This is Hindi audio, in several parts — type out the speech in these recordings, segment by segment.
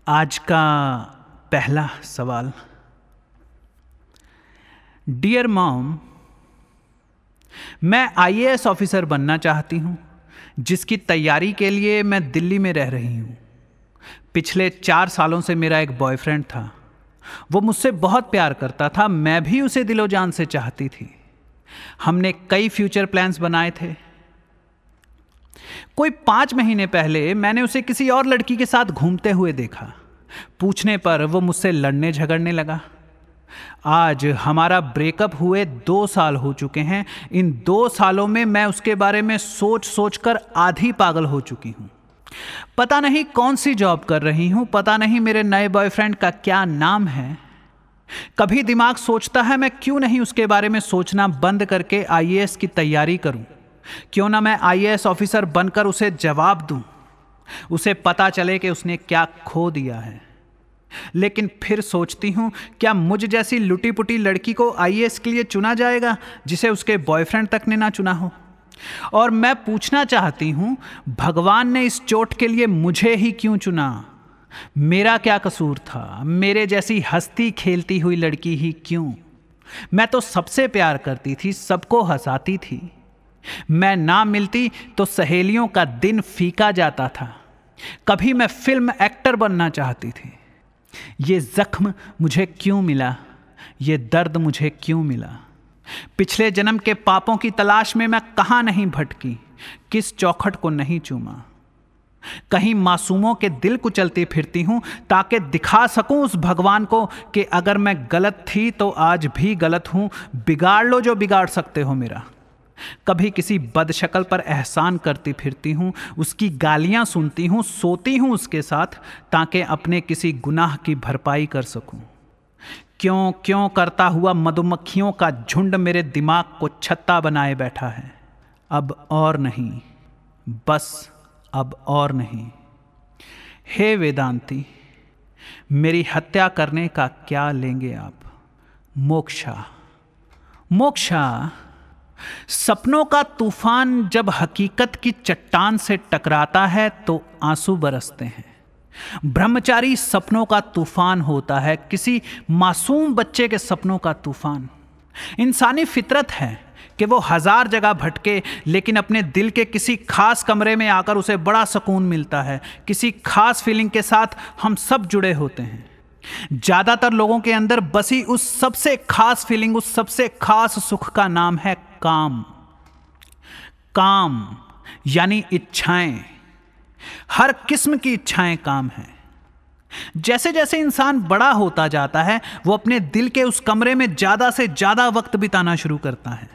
आज का पहला सवाल। डियर मॉम, मैं आईएएस ऑफिसर बनना चाहती हूँ, जिसकी तैयारी के लिए मैं दिल्ली में रह रही हूँ। पिछले 4 सालों से मेरा एक बॉयफ्रेंड था। वो मुझसे बहुत प्यार करता था, मैं भी उसे दिलो जान से चाहती थी। हमने कई फ्यूचर प्लान्स बनाए थे। कोई 5 महीने पहले मैंने उसे किसी और लड़की के साथ घूमते हुए देखा। पूछने पर वो मुझसे लड़ने झगड़ने लगा। आज हमारा ब्रेकअप हुए 2 साल हो चुके हैं। इन 2 सालों में मैं उसके बारे में सोच सोच कर आधी पागल हो चुकी हूँ। पता नहीं कौन सी जॉब कर रही हूँ, पता नहीं मेरे नए बॉयफ्रेंड का क्या नाम है। कभी दिमाग सोचता है मैं क्यों नहीं उसके बारे में सोचना बंद करके आईएएस की तैयारी करूं। क्यों ना मैं आईएएस ऑफिसर बनकर उसे जवाब दूं, उसे पता चले कि उसने क्या खो दिया है। लेकिन फिर सोचती हूं, क्या मुझ जैसी लुटी पुटी लड़की को आईएएस के लिए चुना जाएगा, जिसे उसके बॉयफ्रेंड तक ने ना चुना हो। और मैं पूछना चाहती हूं, भगवान ने इस चोट के लिए मुझे ही क्यों चुना? मेरा क्या कसूर था? मेरे जैसी हंसती खेलती हुई लड़की ही क्यों? मैं तो सबसे प्यार करती थी, सबको हंसाती थी। मैं ना मिलती तो सहेलियों का दिन फीका जाता था। कभी मैं फिल्म एक्टर बनना चाहती थी। ये जख्म मुझे क्यों मिला? ये दर्द मुझे क्यों मिला? पिछले जन्म के पापों की तलाश में मैं कहाँ नहीं भटकी, किस चौखट को नहीं चूमा। कहीं मासूमों के दिल कुचलती फिरती हूं, ताकि दिखा सकूं उस भगवान को कि अगर मैं गलत थी तो आज भी गलत हूं। बिगाड़ लो जो बिगाड़ सकते हो मेरा। कभी किसी बदशक्ल पर एहसान करती फिरती हूँ, उसकी गालियाँ सुनती हूँ, सोती हूँ उसके साथ, ताकि अपने किसी गुनाह की भरपाई कर सकूँ। क्यों क्यों करता हुआ मधुमक्खियों का झुंड मेरे दिमाग को छत्ता बनाए बैठा है। अब और नहीं, बस अब और नहीं। हे वेदांती, मेरी हत्या करने का क्या लेंगे आप? मोक्षा। मोक्षा। सपनों का तूफान जब हकीकत की चट्टान से टकराता है तो आंसू बरसते हैं। ब्रह्मचारी सपनों का तूफान होता है, किसी मासूम बच्चे के सपनों का तूफान। इंसानी फितरत है कि वो 1000 जगह भटके, लेकिन अपने दिल के किसी खास कमरे में आकर उसे बड़ा सुकून मिलता है। किसी खास फीलिंग के साथ हम सब जुड़े होते हैं। ज्यादातर लोगों के अंदर बसी उस सबसे खास फीलिंग, उस सबसे खास सुख का नाम है काम। काम यानी इच्छाएं। हर किस्म की इच्छाएं काम है। जैसे जैसे इंसान बड़ा होता जाता है, वो अपने दिल के उस कमरे में ज्यादा से ज्यादा वक्त बिताना शुरू करता है।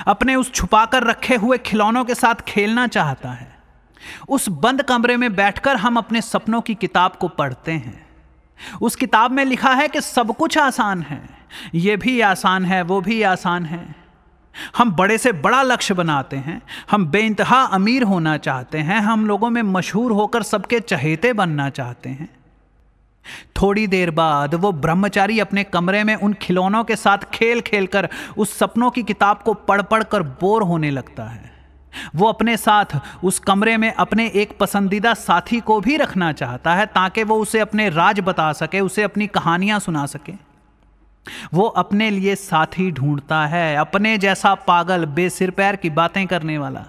अपने उस छुपाकर रखे हुए खिलौनों के साथ खेलना चाहता है। उस बंद कमरे में बैठकर हम अपने सपनों की किताब को पढ़ते हैं। उस किताब में लिखा है कि सब कुछ आसान है, ये भी आसान है, वो भी आसान है। हम बड़े से बड़ा लक्ष्य बनाते हैं। हम बेइंतहा अमीर होना चाहते हैं। हम लोगों में मशहूर होकर सबके चहेते बनना चाहते हैं। थोड़ी देर बाद वो ब्रह्मचारी अपने कमरे में उन खिलौनों के साथ खेल खेल कर उस सपनों की किताब को पढ़ पढ़ कर बोर होने लगता है। वो अपने साथ उस कमरे में अपने एक पसंदीदा साथी को भी रखना चाहता है, ताकि वो उसे अपने राज बता सके, उसे अपनी कहानियां सुना सके। वो अपने लिए साथी ढूंढता है, अपने जैसा पागल बेसिर पैर की बातें करने वाला।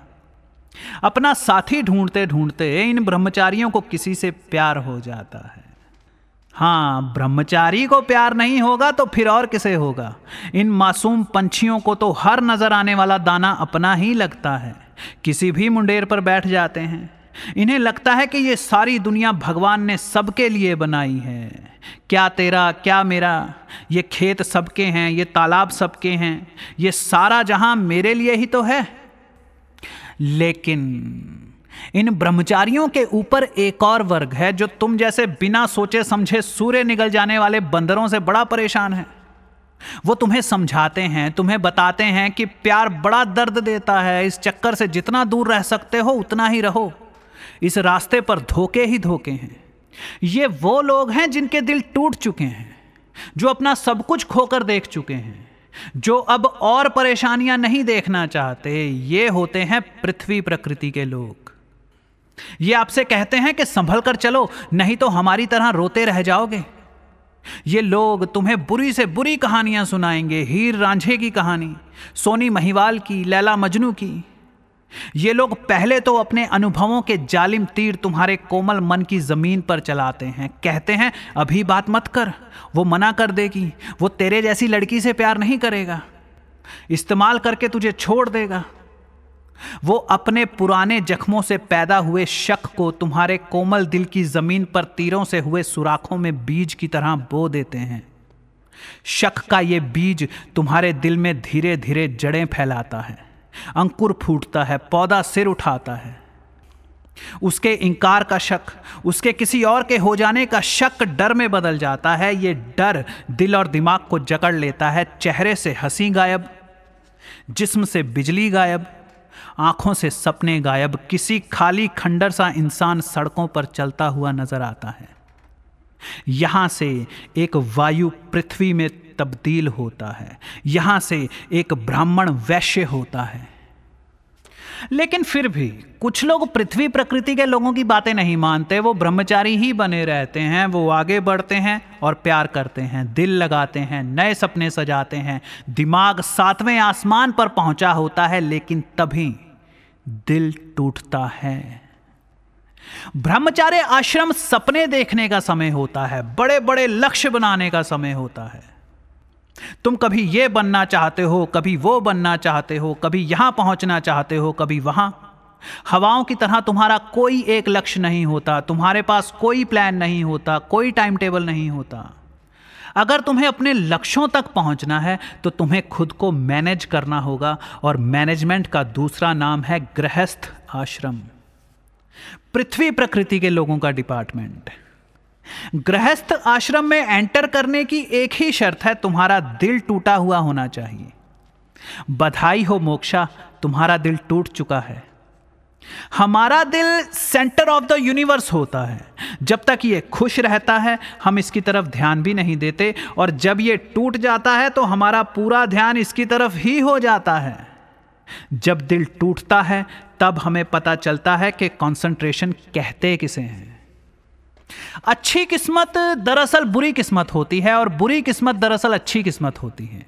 अपना साथी ढूंढते ढूंढते इन ब्रह्मचारियों को किसी से प्यार हो जाता है। हाँ, ब्रह्मचारी को प्यार नहीं होगा तो फिर और किसे होगा? इन मासूम पंछियों को तो हर नजर आने वाला दाना अपना ही लगता है। किसी भी मुंडेर पर बैठ जाते हैं। इन्हें लगता है कि ये सारी दुनिया भगवान ने सबके लिए बनाई है। क्या तेरा, क्या मेरा, ये खेत सबके हैं, ये तालाब सबके हैं, ये सारा जहां मेरे लिए ही तो है। लेकिन इन ब्रह्मचारियों के ऊपर एक और वर्ग है, जो तुम जैसे बिना सोचे समझे सूर्य निगल जाने वाले बंदरों से बड़ा परेशान है। वो तुम्हें समझाते हैं, तुम्हें बताते हैं कि प्यार बड़ा दर्द देता है, इस चक्कर से जितना दूर रह सकते हो उतना ही रहो, इस रास्ते पर धोखे ही धोखे हैं। ये वो लोग हैं जिनके दिल टूट चुके हैं, जो अपना सब कुछ खोकर देख चुके हैं, जो अब और परेशानियां नहीं देखना चाहते। ये होते हैं पृथ्वी प्रकृति के लोग। ये आपसे कहते हैं कि संभल कर चलो, नहीं तो हमारी तरह रोते रह जाओगे। ये लोग तुम्हें बुरी से बुरी कहानियां सुनाएंगे, हीर रांझे की कहानी, सोनी महिवाल की, लैला मजनू की। ये लोग पहले तो अपने अनुभवों के जालिम तीर तुम्हारे कोमल मन की जमीन पर चलाते हैं। कहते हैं अभी बात मत कर, वो मना कर देगी, वो तेरे जैसी लड़की से प्यार नहीं करेगा, इस्तेमाल करके तुझे छोड़ देगा। वो अपने पुराने जख्मों से पैदा हुए शक को तुम्हारे कोमल दिल की जमीन पर तीरों से हुए सुराखों में बीज की तरह बो देते हैं। शक का ये बीज तुम्हारे दिल में धीरे धीरे जड़ें फैलाता है, अंकुर फूटता है, पौधा सिर उठाता है। उसके इंकार का शक, उसके किसी और के हो जाने का शक डर में बदल जाता है। ये डर दिल और दिमाग को जकड़ लेता है। चेहरे से हंसी गायब, जिस्म से बिजली गायब, आंखों से सपने गायब। किसी खाली खंडर सा इंसान सड़कों पर चलता हुआ नजर आता है। यहां से एक वायु पृथ्वी में तब्दील होता है, यहां से एक ब्राह्मण वैश्य होता है। लेकिन फिर भी कुछ लोग पृथ्वी प्रकृति के लोगों की बातें नहीं मानते। वो ब्रह्मचारी ही बने रहते हैं। वो आगे बढ़ते हैं और प्यार करते हैं, दिल लगाते हैं, नए सपने सजाते हैं। दिमाग 7वें आसमान पर पहुंचा होता है, लेकिन तभी दिल टूटता है। ब्रह्मचार्य आश्रम सपने देखने का समय होता है, बड़े बड़े लक्ष्य बनाने का समय होता है। तुम कभी ये बनना चाहते हो, कभी वो बनना चाहते हो, कभी यहां पहुंचना चाहते हो, कभी वहां। हवाओं की तरह तुम्हारा कोई एक लक्ष्य नहीं होता, तुम्हारे पास कोई प्लान नहीं होता, कोई टाइम टेबल नहीं होता। अगर तुम्हें अपने लक्ष्यों तक पहुंचना है तो तुम्हें खुद को मैनेज करना होगा, और मैनेजमेंट का दूसरा नाम है गृहस्थ आश्रम, पृथ्वी प्रकृति के लोगों का डिपार्टमेंट। गृहस्थ आश्रम में एंटर करने की एक ही शर्त है, तुम्हारा दिल टूटा हुआ होना चाहिए। बधाई हो मोक्षा, तुम्हारा दिल टूट चुका है। हमारा दिल सेंटर ऑफ द यूनिवर्स होता है। जब तक ये खुश रहता है हम इसकी तरफ ध्यान भी नहीं देते, और जब ये टूट जाता है तो हमारा पूरा ध्यान इसकी तरफ ही हो जाता है। जब दिल टूटता है तब हमें पता चलता है कि कंसंट्रेशन कहते किसे हैं। अच्छी किस्मत दरअसल बुरी किस्मत होती है, और बुरी किस्मत दरअसल अच्छी किस्मत होती है।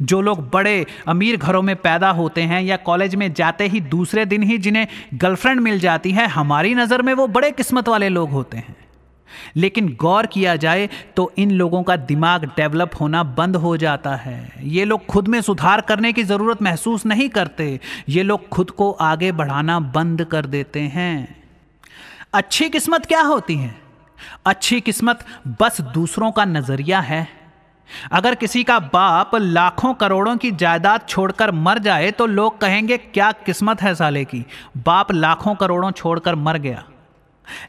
जो लोग बड़े अमीर घरों में पैदा होते हैं या कॉलेज में जाते ही दूसरे दिन ही जिन्हें गर्लफ्रेंड मिल जाती है, हमारी नज़र में वो बड़े किस्मत वाले लोग होते हैं। लेकिन गौर किया जाए तो इन लोगों का दिमाग डेवलप होना बंद हो जाता है। ये लोग खुद में सुधार करने की ज़रूरत महसूस नहीं करते। ये लोग खुद को आगे बढ़ाना बंद कर देते हैं। अच्छी किस्मत क्या होती है? अच्छी किस्मत बस दूसरों का नजरिया है। अगर किसी का बाप लाखों करोड़ों की जायदाद छोड़कर मर जाए तो लोग कहेंगे क्या किस्मत है साले की, बाप लाखों करोड़ों छोड़कर मर गया।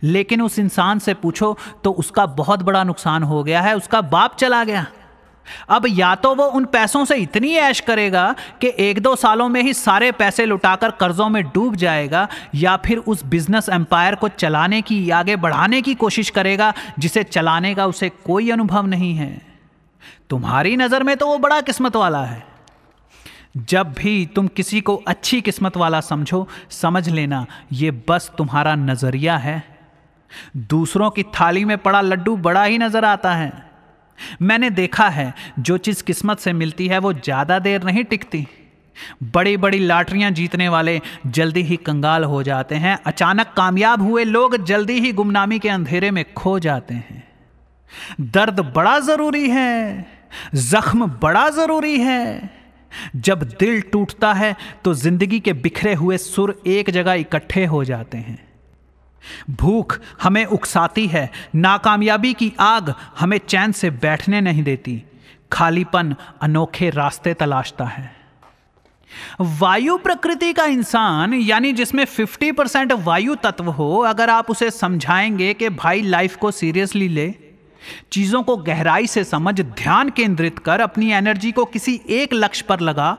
लेकिन उस इंसान से पूछो तो उसका बहुत बड़ा नुकसान हो गया है, उसका बाप चला गया। अब या तो वो उन पैसों से इतनी ऐश करेगा कि 1-2 सालों में ही सारे पैसे लुटाकर कर्जों में डूब जाएगा, या फिर उस बिजनेस एम्पायर को चलाने की, आगे बढ़ाने की कोशिश करेगा जिसे चलाने का उसे कोई अनुभव नहीं है। तुम्हारी नज़र में तो वो बड़ा किस्मत वाला है। जब भी तुम किसी को अच्छी किस्मत वाला समझो, समझ लेना ये बस तुम्हारा नज़रिया है। दूसरों की थाली में पड़ा लड्डू बड़ा ही नज़र आता है। मैंने देखा है जो चीज़ किस्मत से मिलती है वो ज़्यादा देर नहीं टिकती। बड़ी बड़ी लॉटरियां जीतने वाले जल्दी ही कंगाल हो जाते हैं। अचानक कामयाब हुए लोग जल्दी ही गुमनामी के अंधेरे में खो जाते हैं। दर्द बड़ा ज़रूरी है, जख्म बड़ा ज़रूरी है। जब दिल टूटता है तो जिंदगी के बिखरे हुए सुर एक जगह इकट्ठे हो जाते हैं। भूख हमें उकसाती है, नाकामयाबी की आग हमें चैन से बैठने नहीं देती, खालीपन अनोखे रास्ते तलाशता है। वायु प्रकृति का इंसान, यानी जिसमें 50% वायु तत्व हो, अगर आप उसे समझाएंगे कि भाई लाइफ को सीरियसली ले, चीजों को गहराई से समझ, ध्यान केंद्रित कर, अपनी एनर्जी को किसी एक लक्ष्य पर लगा,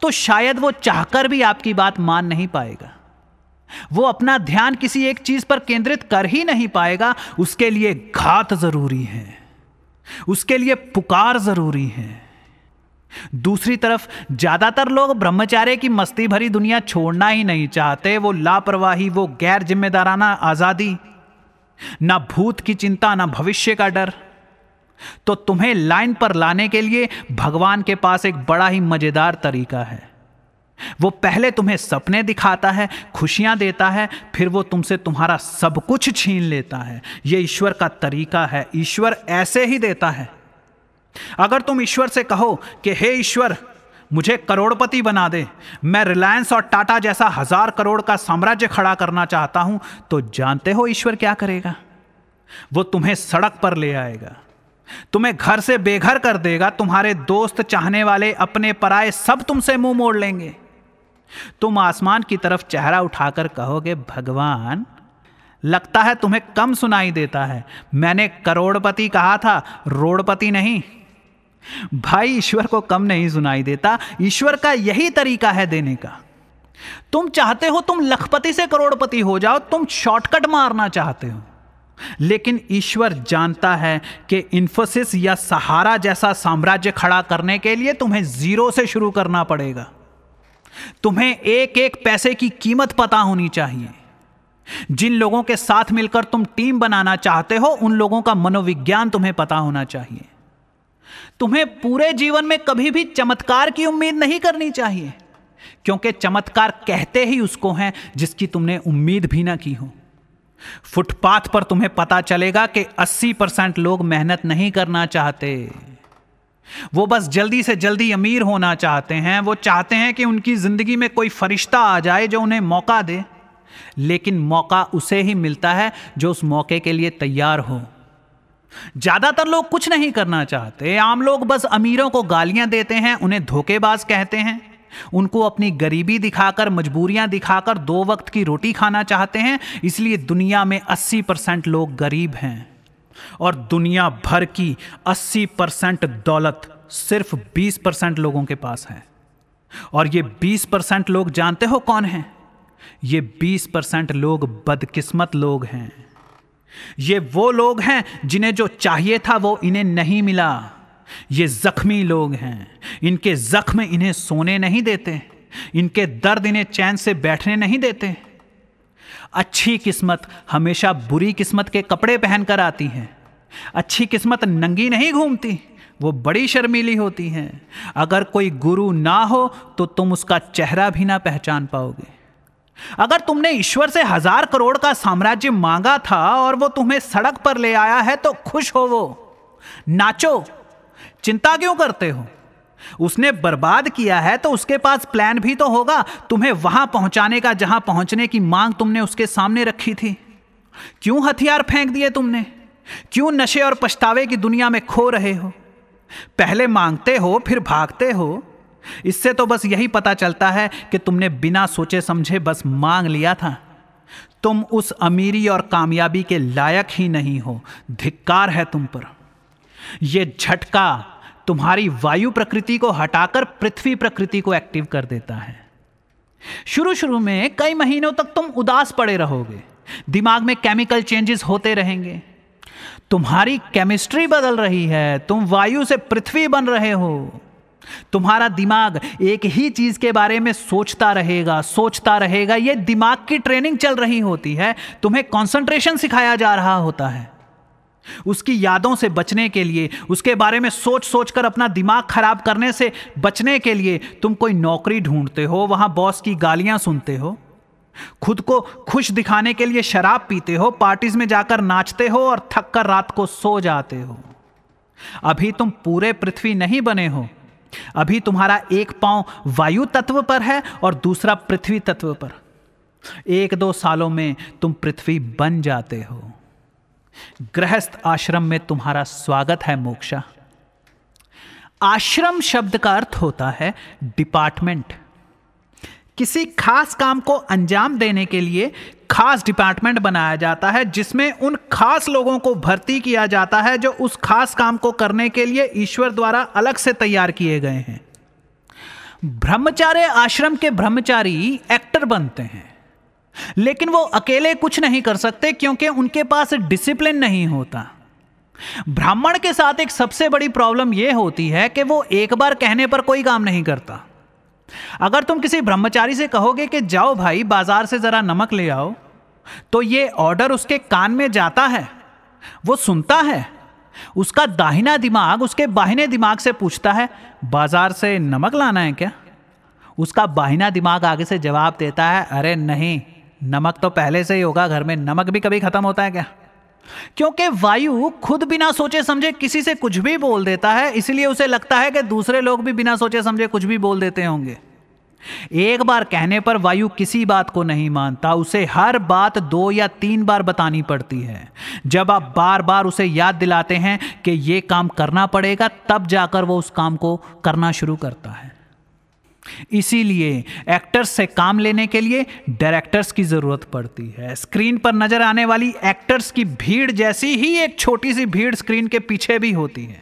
तो शायद वो चाहकर भी आपकी बात मान नहीं पाएगा। वो अपना ध्यान किसी एक चीज पर केंद्रित कर ही नहीं पाएगा। उसके लिए घात जरूरी है, उसके लिए पुकार जरूरी है। दूसरी तरफ ज्यादातर लोग ब्रह्मचार्य की मस्ती भरी दुनिया छोड़ना ही नहीं चाहते। वो लापरवाही, वो गैर जिम्मेदाराना आजादी, ना भूत की चिंता, ना भविष्य का डर। तो तुम्हें लाइन पर लाने के लिए भगवान के पास एक बड़ा ही मजेदार तरीका है। वो पहले तुम्हें सपने दिखाता है, खुशियां देता है, फिर वो तुमसे तुम्हारा सब कुछ छीन लेता है। ये ईश्वर का तरीका है। ईश्वर ऐसे ही देता है। अगर तुम ईश्वर से कहो कि हे ईश्वर, मुझे करोड़पति बना दे, मैं रिलायंस और टाटा जैसा 1000 करोड़ का साम्राज्य खड़ा करना चाहता हूं, तो जानते हो ईश्वर क्या करेगा? वो तुम्हें सड़क पर ले आएगा, तुम्हें घर से बेघर कर देगा। तुम्हारे दोस्त, चाहने वाले, अपने पराए सब तुमसे मुंह मोड़ लेंगे। तुम आसमान की तरफ चेहरा उठाकर कहोगे, भगवान, लगता है तुम्हें कम सुनाई देता है। मैंने करोड़पति कहा था, रोड़पति नहीं। भाई, ईश्वर को कम नहीं सुनाई देता। ईश्वर का यही तरीका है देने का। तुम चाहते हो तुम लखपति से करोड़पति हो जाओ, तुम शॉर्टकट मारना चाहते हो, लेकिन ईश्वर जानता है कि इन्फोसिस या सहारा जैसा साम्राज्य खड़ा करने के लिए तुम्हें जीरो से शुरू करना पड़ेगा। तुम्हें एक एक पैसे की कीमत पता होनी चाहिए। जिन लोगों के साथ मिलकर तुम टीम बनाना चाहते हो, उन लोगों का मनोविज्ञान तुम्हें पता होना चाहिए। तुम्हें पूरे जीवन में कभी भी चमत्कार की उम्मीद नहीं करनी चाहिए, क्योंकि चमत्कार कहते ही उसको हैं जिसकी तुमने उम्मीद भी ना की हो। फुटपाथ पर तुम्हें पता चलेगा कि 80% लोग मेहनत नहीं करना चाहते। वो बस जल्दी से जल्दी अमीर होना चाहते हैं। वो चाहते हैं कि उनकी जिंदगी में कोई फरिश्ता आ जाए जो उन्हें मौका दे, लेकिन मौका उसे ही मिलता है जो उस मौके के लिए तैयार हो। ज्यादातर लोग कुछ नहीं करना चाहते। आम लोग बस अमीरों को गालियां देते हैं, उन्हें धोखेबाज कहते हैं, उनको अपनी गरीबी दिखाकर, मजबूरियां दिखाकर 2 वक्त की रोटी खाना चाहते हैं। इसलिए दुनिया में 80% लोग गरीब हैं और दुनिया भर की 80% दौलत सिर्फ 20% लोगों के पास है। और ये 20% लोग जानते हो कौन हैं? ये 20% लोग बदकिस्मत लोग हैं। ये वो लोग हैं जिन्हें जो चाहिए था वो इन्हें नहीं मिला। ये जख्मी लोग हैं। इनके जख्म इन्हें सोने नहीं देते, इनके दर्द इन्हें चैन से बैठने नहीं देते। अच्छी किस्मत हमेशा बुरी किस्मत के कपड़े पहनकर आती है। अच्छी किस्मत नंगी नहीं घूमती, वो बड़ी शर्मीली होती है। अगर कोई गुरु ना हो तो तुम उसका चेहरा भी ना पहचान पाओगे। अगर तुमने ईश्वर से 1000 करोड़ का साम्राज्य मांगा था और वो तुम्हें सड़क पर ले आया है तो खुश हो, वो नाचो। चिंता क्यों करते हो? उसने बर्बाद किया है तो उसके पास प्लान भी तो होगा तुम्हें वहां पहुंचाने का जहां पहुंचने की मांग तुमने उसके सामने रखी थी। क्यों हथियार फेंक दिए तुमने? क्यों नशे और पछतावे की दुनिया में खो रहे हो? पहले मांगते हो फिर भागते हो। इससे तो बस यही पता चलता है कि तुमने बिना सोचे समझे बस मांग लिया था। तुम उस अमीरी और कामयाबी के लायक ही नहीं हो। धिक्कार है तुम पर। यह झटका तुम्हारी वायु प्रकृति को हटाकर पृथ्वी प्रकृति को एक्टिव कर देता है। शुरू शुरू में कई महीनों तक तुम उदास पड़े रहोगे, दिमाग में केमिकल चेंजेस होते रहेंगे। तुम्हारी केमिस्ट्री बदल रही है, तुम वायु से पृथ्वी बन रहे हो। तुम्हारा दिमाग एक ही चीज के बारे में सोचता रहेगा। यह दिमाग की ट्रेनिंग चल रही होती है। तुम्हें कंसंट्रेशन सिखाया जा रहा होता है। उसकी यादों से बचने के लिए, उसके बारे में सोच सोचकर अपना दिमाग खराब करने से बचने के लिए तुम कोई नौकरी ढूंढते हो, वहां बॉस की गालियां सुनते हो, खुद को खुश दिखाने के लिए शराब पीते हो, पार्टीज में जाकर नाचते हो और थक कर रात को सो जाते हो। अभी तुम पूरे पृथ्वी नहीं बने हो। अभी तुम्हारा एक पांव वायु तत्व पर है और दूसरा पृथ्वी तत्व पर। 1-2 सालों में तुम पृथ्वी बन जाते हो। गृहस्थ आश्रम में तुम्हारा स्वागत है मोक्षा। आश्रम शब्द का अर्थ होता है डिपार्टमेंट। किसी खास काम को अंजाम देने के लिए खास डिपार्टमेंट बनाया जाता है, जिसमें उन खास लोगों को भर्ती किया जाता है जो उस खास काम को करने के लिए ईश्वर द्वारा अलग से तैयार किए गए हैं। ब्रह्मचार्य आश्रम के ब्रह्मचारी एक्टर बनते हैं, लेकिन वो अकेले कुछ नहीं कर सकते क्योंकि उनके पास डिसिप्लिन नहीं होता। ब्राह्मण के साथ एक सबसे बड़ी प्रॉब्लम यह होती है कि वो एक बार कहने पर कोई काम नहीं करता। अगर तुम किसी ब्रह्मचारी से कहोगे कि जाओ भाई बाजार से जरा नमक ले आओ, तो ये ऑर्डर उसके कान में जाता है, वो सुनता है। उसका दाहिना दिमाग उसके बाहिने दिमाग से पूछता है बाजार से नमक लाना है क्या? उसका बाहिना दिमाग आगे से जवाब देता है अरे नहीं, नमक तो पहले से ही होगा घर में, नमक भी कभी खत्म होता है क्या? क्योंकि वायु खुद बिना सोचे समझे किसी से कुछ भी बोल देता है, इसलिए उसे लगता है कि दूसरे लोग भी बिना सोचे समझे कुछ भी बोल देते होंगे। एक बार कहने पर वायु किसी बात को नहीं मानता, उसे हर बात 2 या 3 बार बतानी पड़ती है। जब आप बार बार उसे याद दिलाते हैं कि यह काम करना पड़ेगा, तब जाकर वो उस काम को करना शुरू करता है। इसीलिए एक्टर्स से काम लेने के लिए डायरेक्टर्स की जरूरत पड़ती है। स्क्रीन पर नजर आने वाली एक्टर्स की भीड़ जैसी ही एक छोटी सी भीड़ स्क्रीन के पीछे भी होती है।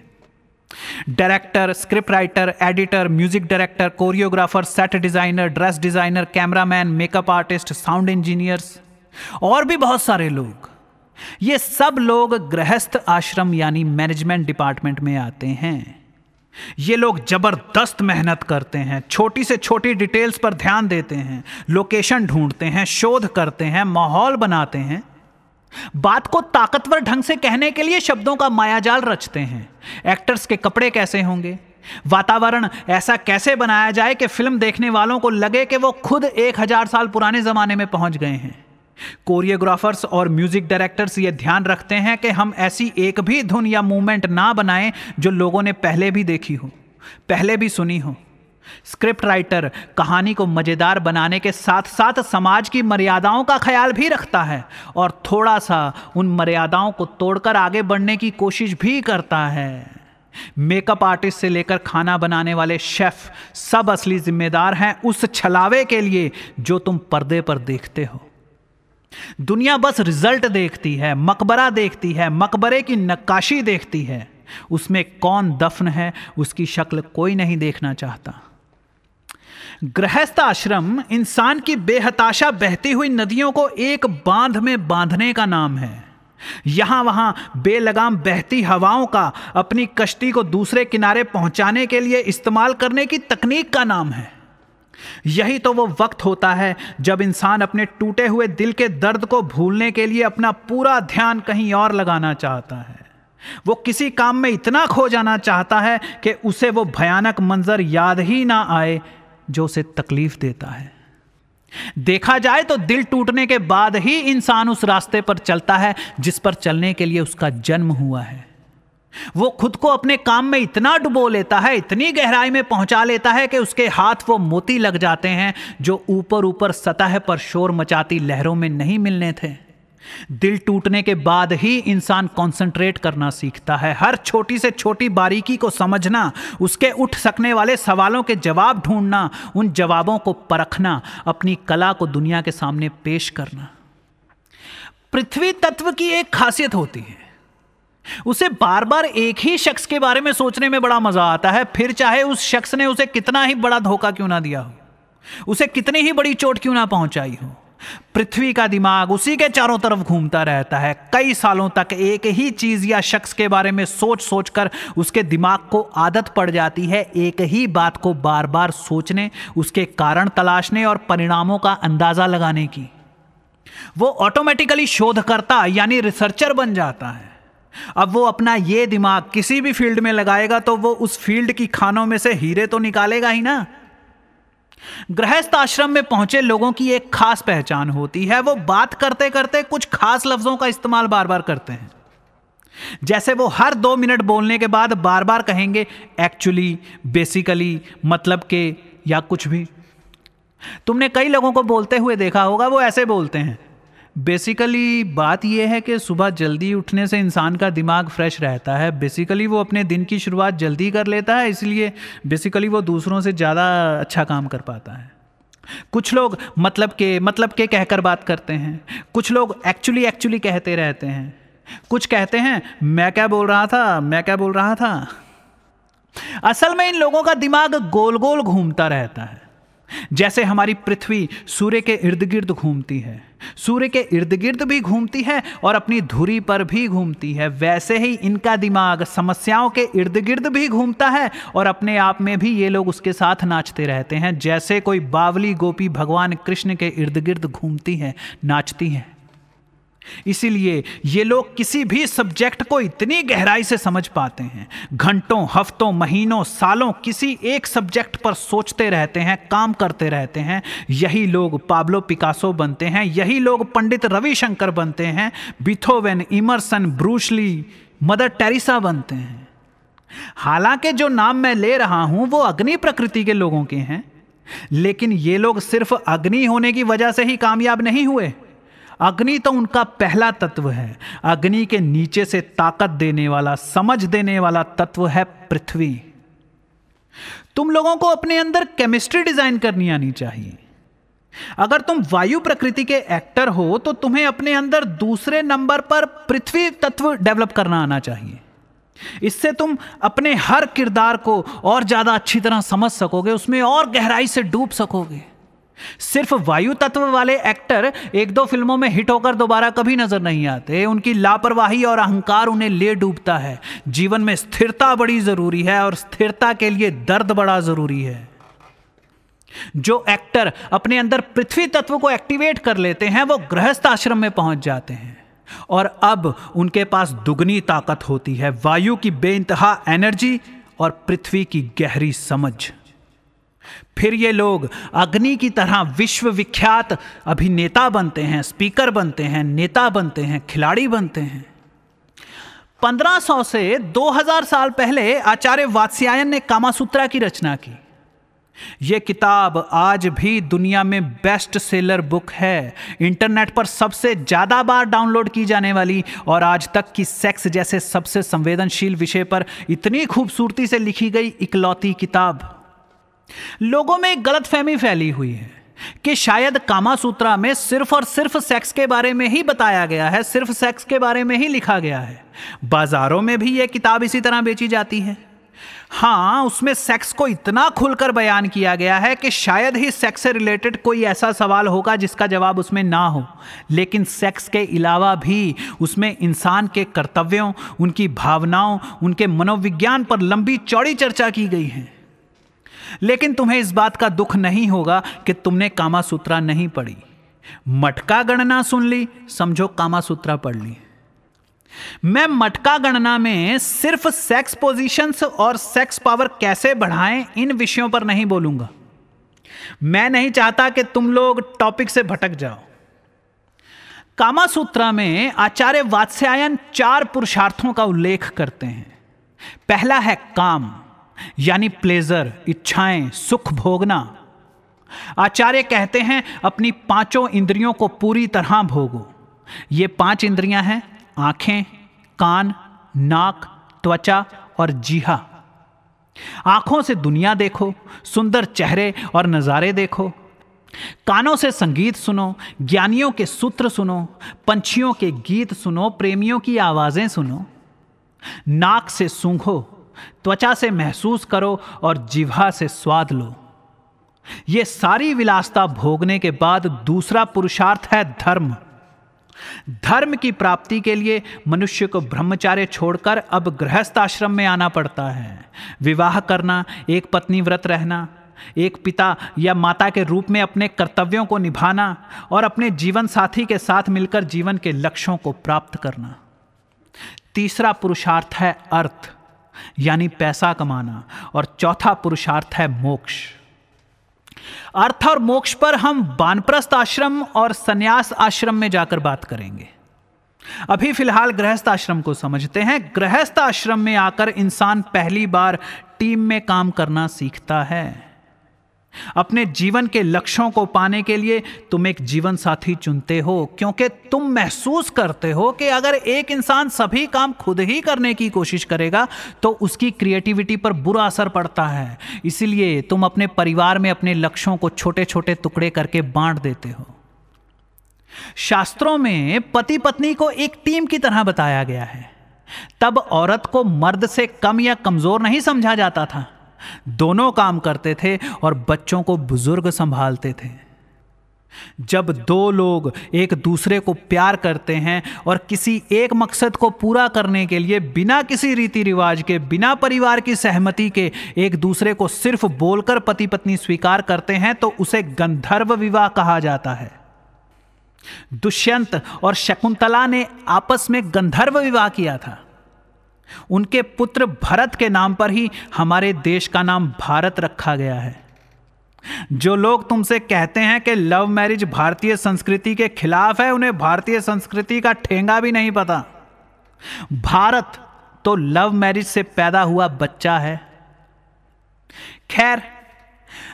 Director, script writer, editor, music director, choreographer, set designer, dress designer, cameraman, makeup artist, sound engineers और भी बहुत सारे लोग। ये सब लोग गृहस्थ आश्रम यानी मैनेजमेंट डिपार्टमेंट में आते हैं। ये लोग जबरदस्त मेहनत करते हैं, छोटी से छोटी डिटेल्स पर ध्यान देते हैं, लोकेशन ढूंढते हैं, शोध करते हैं, माहौल बनाते हैं, बात को ताकतवर ढंग से कहने के लिए शब्दों का मायाजाल रचते हैं। एक्टर्स के कपड़े कैसे होंगे, वातावरण ऐसा कैसे बनाया जाए कि फिल्म देखने वालों को लगे कि वो खुद 1000 साल पुराने जमाने में पहुंच गए हैं। कोरियोग्राफर्स और म्यूजिक डायरेक्टर्स ये ध्यान रखते हैं कि हम ऐसी एक भी धुन या मूवमेंट ना बनाएं जो लोगों ने पहले भी देखी हो, पहले भी सुनी हो। स्क्रिप्ट राइटर कहानी को मजेदार बनाने के साथ साथ समाज की मर्यादाओं का ख्याल भी रखता है और थोड़ा सा उन मर्यादाओं को तोड़कर आगे बढ़ने की कोशिश भी करता है। मेकअप आर्टिस्ट से लेकर खाना बनाने वाले शेफ सब असली जिम्मेदार हैं उस छलावे के लिए जो तुम पर्दे पर देखते हो। दुनिया बस रिजल्ट देखती है, मकबरा देखती है, मकबरे की नक्काशी देखती है, उसमें कौन दफन है उसकी शक्ल कोई नहीं देखना चाहता। गृहस्थ आश्रम इंसान की बेहताशा बहती हुई नदियों को एक बांध में बांधने का नाम है। यहां वहां बेलगाम बहती हवाओं का अपनी कश्ती को दूसरे किनारे पहुंचाने के लिए इस्तेमाल करने की तकनीक का नाम है। यही तो वो वक्त होता है जब इंसान अपने टूटे हुए दिल के दर्द को भूलने के लिए अपना पूरा ध्यान कहीं और लगाना चाहता है। वो किसी काम में इतना खो जाना चाहता है कि उसे वो भयानक मंजर याद ही ना आए जो उसे तकलीफ देता है। देखा जाए तो दिल टूटने के बाद ही इंसान उस रास्ते पर चलता है जिस पर चलने के लिए उसका जन्म हुआ है। वो खुद को अपने काम में इतना डुबो लेता है, इतनी गहराई में पहुंचा लेता है कि उसके हाथ वो मोती लग जाते हैं जो ऊपर ऊपर सतह पर शोर मचाती लहरों में नहीं मिलने थे। दिल टूटने के बाद ही इंसान कंसंट्रेट करना सीखता है, हर छोटी से छोटी बारीकी को समझना, उसके उठ सकने वाले सवालों के जवाब ढूंढना, उन जवाबों को परखना, अपनी कला को दुनिया के सामने पेश करना। पृथ्वी तत्व की एक खासियत होती है, उसे बार बार एक ही शख्स के बारे में सोचने में बड़ा मजा आता है, फिर चाहे उस शख्स ने उसे कितना ही बड़ा धोखा क्यों ना दिया हो, उसे कितनी ही बड़ी चोट क्यों ना पहुंचाई हो। पृथ्वी का दिमाग उसी के चारों तरफ घूमता रहता है। कई सालों तक एक ही चीज या शख्स के बारे में सोच सोचकर उसके दिमाग को आदत पड़ जाती है एक ही बात को बार बार सोचने, उसके कारण तलाशने और परिणामों का अंदाजा लगाने की। वो ऑटोमेटिकली शोधकर्ता यानी रिसर्चर बन जाता है। अब वो अपना ये दिमाग किसी भी फील्ड में लगाएगा तो वो उस फील्ड की खानों में से हीरे तो निकालेगा ही ना। गृहस्थ आश्रम में पहुंचे लोगों की एक खास पहचान होती है, वो बात करते करते कुछ खास लफ्जों का इस्तेमाल बार बार करते हैं। जैसे वो हर 2 मिनट बोलने के बाद बार बार कहेंगे एक्चुअली, बेसिकली, मतलब के या कुछ भी। तुमने कई लोगों को बोलते हुए देखा होगा, वो ऐसे बोलते हैं बेसिकली बात यह है कि सुबह जल्दी उठने से इंसान का दिमाग फ्रेश रहता है, बेसिकली वो अपने दिन की शुरुआत जल्दी कर लेता है, इसलिए बेसिकली वो दूसरों से ज़्यादा अच्छा काम कर पाता है। कुछ लोग मतलब के कहकर बात करते हैं, कुछ लोग एक्चुअली कहते रहते हैं, कुछ कहते हैं मैं क्या बोल रहा था। असल में इन लोगों का दिमाग गोल गोल घूमता रहता है। जैसे हमारी पृथ्वी सूर्य के इर्द गिर्द घूमती है, सूर्य के इर्द गिर्द भी घूमती है और अपनी धुरी पर भी घूमती है, वैसे ही इनका दिमाग समस्याओं के इर्द गिर्द भी घूमता है और अपने आप में भी ये लोग उसके साथ नाचते रहते हैं, जैसे कोई बावली गोपी भगवान कृष्ण के इर्द गिर्द घूमती है, नाचती है। इसीलिए ये लोग किसी भी सब्जेक्ट को इतनी गहराई से समझ पाते हैं, घंटों, हफ्तों, महीनों, सालों किसी एक सब्जेक्ट पर सोचते रहते हैं, काम करते रहते हैं। यही लोग पाब्लो पिकासो बनते हैं, यही लोग पंडित रविशंकर बनते हैं, Beethoven, Emerson, Bruce Lee, Mother Teresa बनते हैं। हालांकि जो नाम मैं ले रहा हूं वो अग्नि प्रकृति के लोगों के हैं, लेकिन ये लोग सिर्फ अग्नि होने की वजह से ही कामयाब नहीं हुए। अग्नि तो उनका पहला तत्व है। अग्नि के नीचे से ताकत देने वाला, समझ देने वाला तत्व है पृथ्वी। तुम लोगों को अपने अंदर केमिस्ट्री डिजाइन करनी आनी चाहिए। अगर तुम वायु प्रकृति के एक्टर हो तो तुम्हें अपने अंदर दूसरे नंबर पर पृथ्वी तत्व डेवलप करना आना चाहिए। इससे तुम अपने हर किरदार को और ज्यादा अच्छी तरह समझ सकोगे, उसमें और गहराई से डूब सकोगे। सिर्फ वायु तत्व वाले एक्टर एक दो फिल्मों में हिट होकर दोबारा कभी नजर नहीं आते। उनकी लापरवाही और अहंकार उन्हें ले डूबता है। जीवन में स्थिरता बड़ी जरूरी है और स्थिरता के लिए दर्द बड़ा जरूरी है। जो एक्टर अपने अंदर पृथ्वी तत्व को एक्टिवेट कर लेते हैं वो गृहस्थ आश्रम में पहुंच जाते हैं और अब उनके पास दुगनी ताकत होती है, वायु की बेइंतहा एनर्जी और पृथ्वी की गहरी समझ। फिर ये लोग अग्नि की तरह विश्वविख्यात अभिनेता बनते हैं, स्पीकर बनते हैं, नेता बनते हैं, खिलाड़ी बनते हैं। 1500 से 2000 साल पहले आचार्य वात्स्यायन ने कामासूत्रा की रचना की। यह किताब आज भी दुनिया में बेस्ट सेलर बुक है, इंटरनेट पर सबसे ज्यादा बार डाउनलोड की जाने वाली और आज तक की सेक्स जैसे सबसे संवेदनशील विषय पर इतनी खूबसूरती से लिखी गई इकलौती किताब। लोगों में एक गलतफहमी फैली हुई है कि शायद कामासूत्रा में सिर्फ और सिर्फ सेक्स के बारे में ही बताया गया है, सिर्फ सेक्स के बारे में ही लिखा गया है। बाजारों में भी यह किताब इसी तरह बेची जाती है। हाँ, उसमें सेक्स को इतना खुलकर बयान किया गया है कि शायद ही सेक्स से रिलेटेड कोई ऐसा सवाल होगा जिसका जवाब उसमें ना हो। लेकिन सेक्स के अलावा भी उसमें इंसान के कर्तव्यों, उनकी भावनाओं, उनके मनोविज्ञान पर लंबी चौड़ी चर्चा की गई है। लेकिन तुम्हें इस बात का दुख नहीं होगा कि तुमने कामासूत्रा नहीं पढ़ी। मटका गणना सुन ली, समझो कामासूत्रा पढ़ ली। मैं मटका गणना में सिर्फ सेक्स पोजीशंस और सेक्स पावर कैसे बढ़ाएं इन विषयों पर नहीं बोलूंगा। मैं नहीं चाहता कि तुम लोग टॉपिक से भटक जाओ। कामासूत्रा में आचार्य वात्स्यायन 4 पुरुषार्थों का उल्लेख करते हैं। पहला है काम, यानी प्लेजर, इच्छाएं, सुख भोगना। आचार्य कहते हैं अपनी 5 इंद्रियों को पूरी तरह भोगो। ये 5 इंद्रियां हैं आंखें, कान, नाक, त्वचा और जीहा। आंखों से दुनिया देखो, सुंदर चेहरे और नज़ारे देखो। कानों से संगीत सुनो, ज्ञानियों के सूत्र सुनो, पंछियों के गीत सुनो, प्रेमियों की आवाजें सुनो। नाक से सूंघो, त्वचा से महसूस करो और जिह्वा से स्वाद लो। यह सारी विलासता भोगने के बाद दूसरा पुरुषार्थ है धर्म। धर्म की प्राप्ति के लिए मनुष्य को ब्रह्मचार्य छोड़कर अब गृहस्थ आश्रम में आना पड़ता है। विवाह करना, एक पत्नी व्रत रहना, एक पिता या माता के रूप में अपने कर्तव्यों को निभाना और अपने जीवन साथी के साथ मिलकर जीवन के लक्ष्यों को प्राप्त करना। तीसरा पुरुषार्थ है अर्थ, यानी पैसा कमाना, और चौथा पुरुषार्थ है मोक्ष। अर्थ और मोक्ष पर हम वानप्रस्थ आश्रम और संन्यास आश्रम में जाकर बात करेंगे। अभी फिलहाल गृहस्थ आश्रम को समझते हैं। गृहस्थ आश्रम में आकर इंसान पहली बार टीम में काम करना सीखता है। अपने जीवन के लक्ष्यों को पाने के लिए तुम एक जीवन साथी चुनते हो, क्योंकि तुम महसूस करते हो कि अगर एक इंसान सभी काम खुद ही करने की कोशिश करेगा तो उसकी क्रिएटिविटी पर बुरा असर पड़ता है। इसलिए तुम अपने परिवार में अपने लक्ष्यों को छोटे छोटे टुकड़े करके बांट देते हो। शास्त्रों में पति पत्नी को एक टीम की तरह बताया गया है। तब औरत को मर्द से कम या कमजोर नहीं समझा जाता था। दोनों काम करते थे और बच्चों को बुजुर्ग संभालते थे। जब दो लोग एक दूसरे को प्यार करते हैं और किसी एक मकसद को पूरा करने के लिए बिना किसी रीति रिवाज के, बिना परिवार की सहमति के एक दूसरे को सिर्फ बोलकर पति पत्नी स्वीकार करते हैं तो उसे गंधर्व विवाह कहा जाता है। दुष्यंत और शकुंतला ने आपस में गंधर्व विवाह किया था। उनके पुत्र भरत के नाम पर ही हमारे देश का नाम भारत रखा गया है। जो लोग तुमसे कहते हैं कि लव मैरिज भारतीय संस्कृति के खिलाफ है, उन्हें भारतीय संस्कृति का ठेंगा भी नहीं पता। भारत तो लव मैरिज से पैदा हुआ बच्चा है। खैर,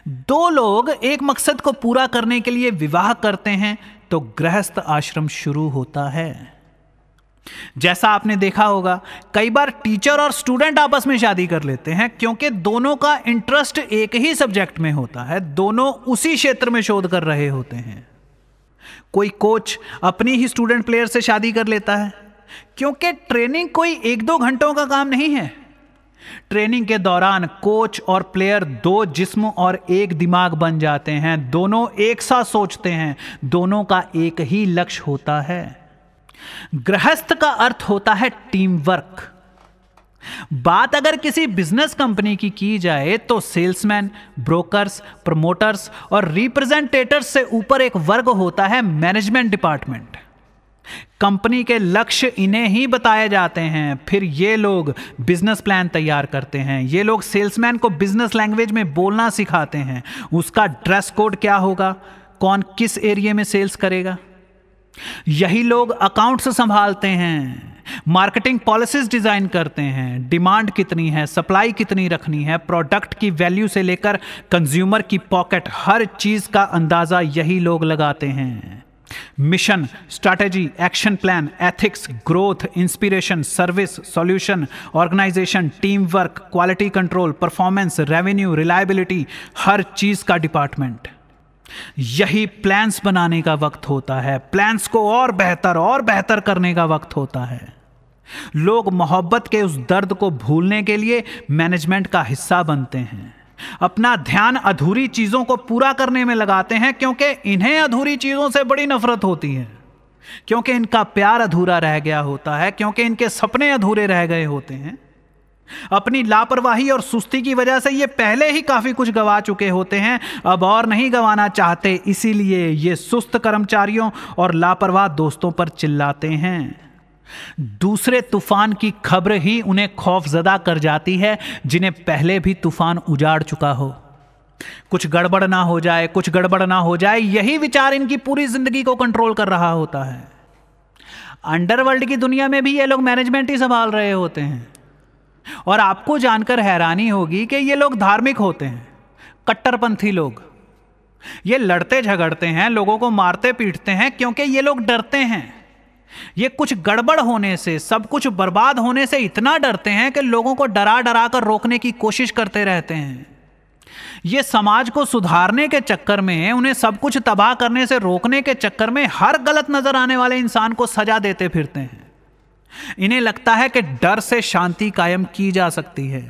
दो लोग एक मकसद को पूरा करने के लिए विवाह करते हैं तो गृहस्थ आश्रम शुरू होता है। जैसा आपने देखा होगा, कई बार टीचर और स्टूडेंट आपस में शादी कर लेते हैं क्योंकि दोनों का इंटरेस्ट एक ही सब्जेक्ट में होता है, दोनों उसी क्षेत्र में शोध कर रहे होते हैं। कोई कोच अपनी ही स्टूडेंट प्लेयर से शादी कर लेता है क्योंकि ट्रेनिंग कोई 1-2 घंटों का काम नहीं है। ट्रेनिंग के दौरान कोच और प्लेयर दो जिस्म और एक दिमाग बन जाते हैं, दोनों एक साथ सोचते हैं, दोनों का एक ही लक्ष्य होता है। गृहस्थ का अर्थ होता है टीम वर्क। बात अगर किसी बिजनेस कंपनी की जाए तो सेल्समैन, ब्रोकर्स, प्रमोटर्स और रिप्रेजेंटेटर्स से ऊपर एक वर्ग होता है मैनेजमेंट डिपार्टमेंट। कंपनी के लक्ष्य इन्हें ही बताए जाते हैं, फिर ये लोग बिजनेस प्लान तैयार करते हैं। ये लोग सेल्समैन को बिजनेस लैंग्वेज में बोलना सिखाते हैं, उसका ड्रेस कोड क्या होगा, कौन किस एरिया में सेल्स करेगा। यही लोग अकाउंट्स संभालते हैं, मार्केटिंग पॉलिसीज डिजाइन करते हैं, डिमांड कितनी है, सप्लाई कितनी रखनी है, प्रोडक्ट की वैल्यू से लेकर कंज्यूमर की पॉकेट, हर चीज का अंदाजा यही लोग लगाते हैं। Mission, strategy, action plan, ethics, growth, inspiration, service, solution, organisation, team work, quality control, performance, revenue, reliability, हर चीज का डिपार्टमेंट। यही प्लान्स बनाने का वक्त होता है, प्लान्स को और बेहतर करने का वक्त होता है। लोग मोहब्बत के उस दर्द को भूलने के लिए मैनेजमेंट का हिस्सा बनते हैं, अपना ध्यान अधूरी चीजों को पूरा करने में लगाते हैं क्योंकि इन्हें अधूरी चीजों से बड़ी नफरत होती है, क्योंकि इनका प्यार अधूरा रह गया होता है, क्योंकि इनके सपने अधूरे रह गए होते हैं। अपनी लापरवाही और सुस्ती की वजह से ये पहले ही काफी कुछ गंवा चुके होते हैं, अब और नहीं गंवाना चाहते, इसीलिए ये सुस्त कर्मचारियों और लापरवाह दोस्तों पर चिल्लाते हैं। दूसरे तूफान की खबर ही उन्हें खौफजदा कर जाती है जिन्हें पहले भी तूफान उजाड़ चुका हो। कुछ गड़बड़ ना हो जाए, कुछ गड़बड़ ना हो जाए, यही विचार इनकी पूरी जिंदगी को कंट्रोल कर रहा होता है। अंडरवर्ल्ड की दुनिया में भी ये लोग मैनेजमेंट ही संभाल रहे होते हैं। और आपको जानकर हैरानी होगी कि ये लोग धार्मिक होते हैं, कट्टरपंथी लोग। ये लड़ते झगड़ते हैं, लोगों को मारते पीटते हैं क्योंकि ये लोग डरते हैं। ये कुछ गड़बड़ होने से, सब कुछ बर्बाद होने से इतना डरते हैं कि लोगों को डरा डरा कर रोकने की कोशिश करते रहते हैं। ये समाज को सुधारने के चक्कर में, उन्हें सब कुछ तबाह करने से रोकने के चक्कर में हर गलत नजर आने वाले इंसान को सजा देते फिरते हैं। इन्हें लगता है कि डर से शांति कायम की जा सकती है।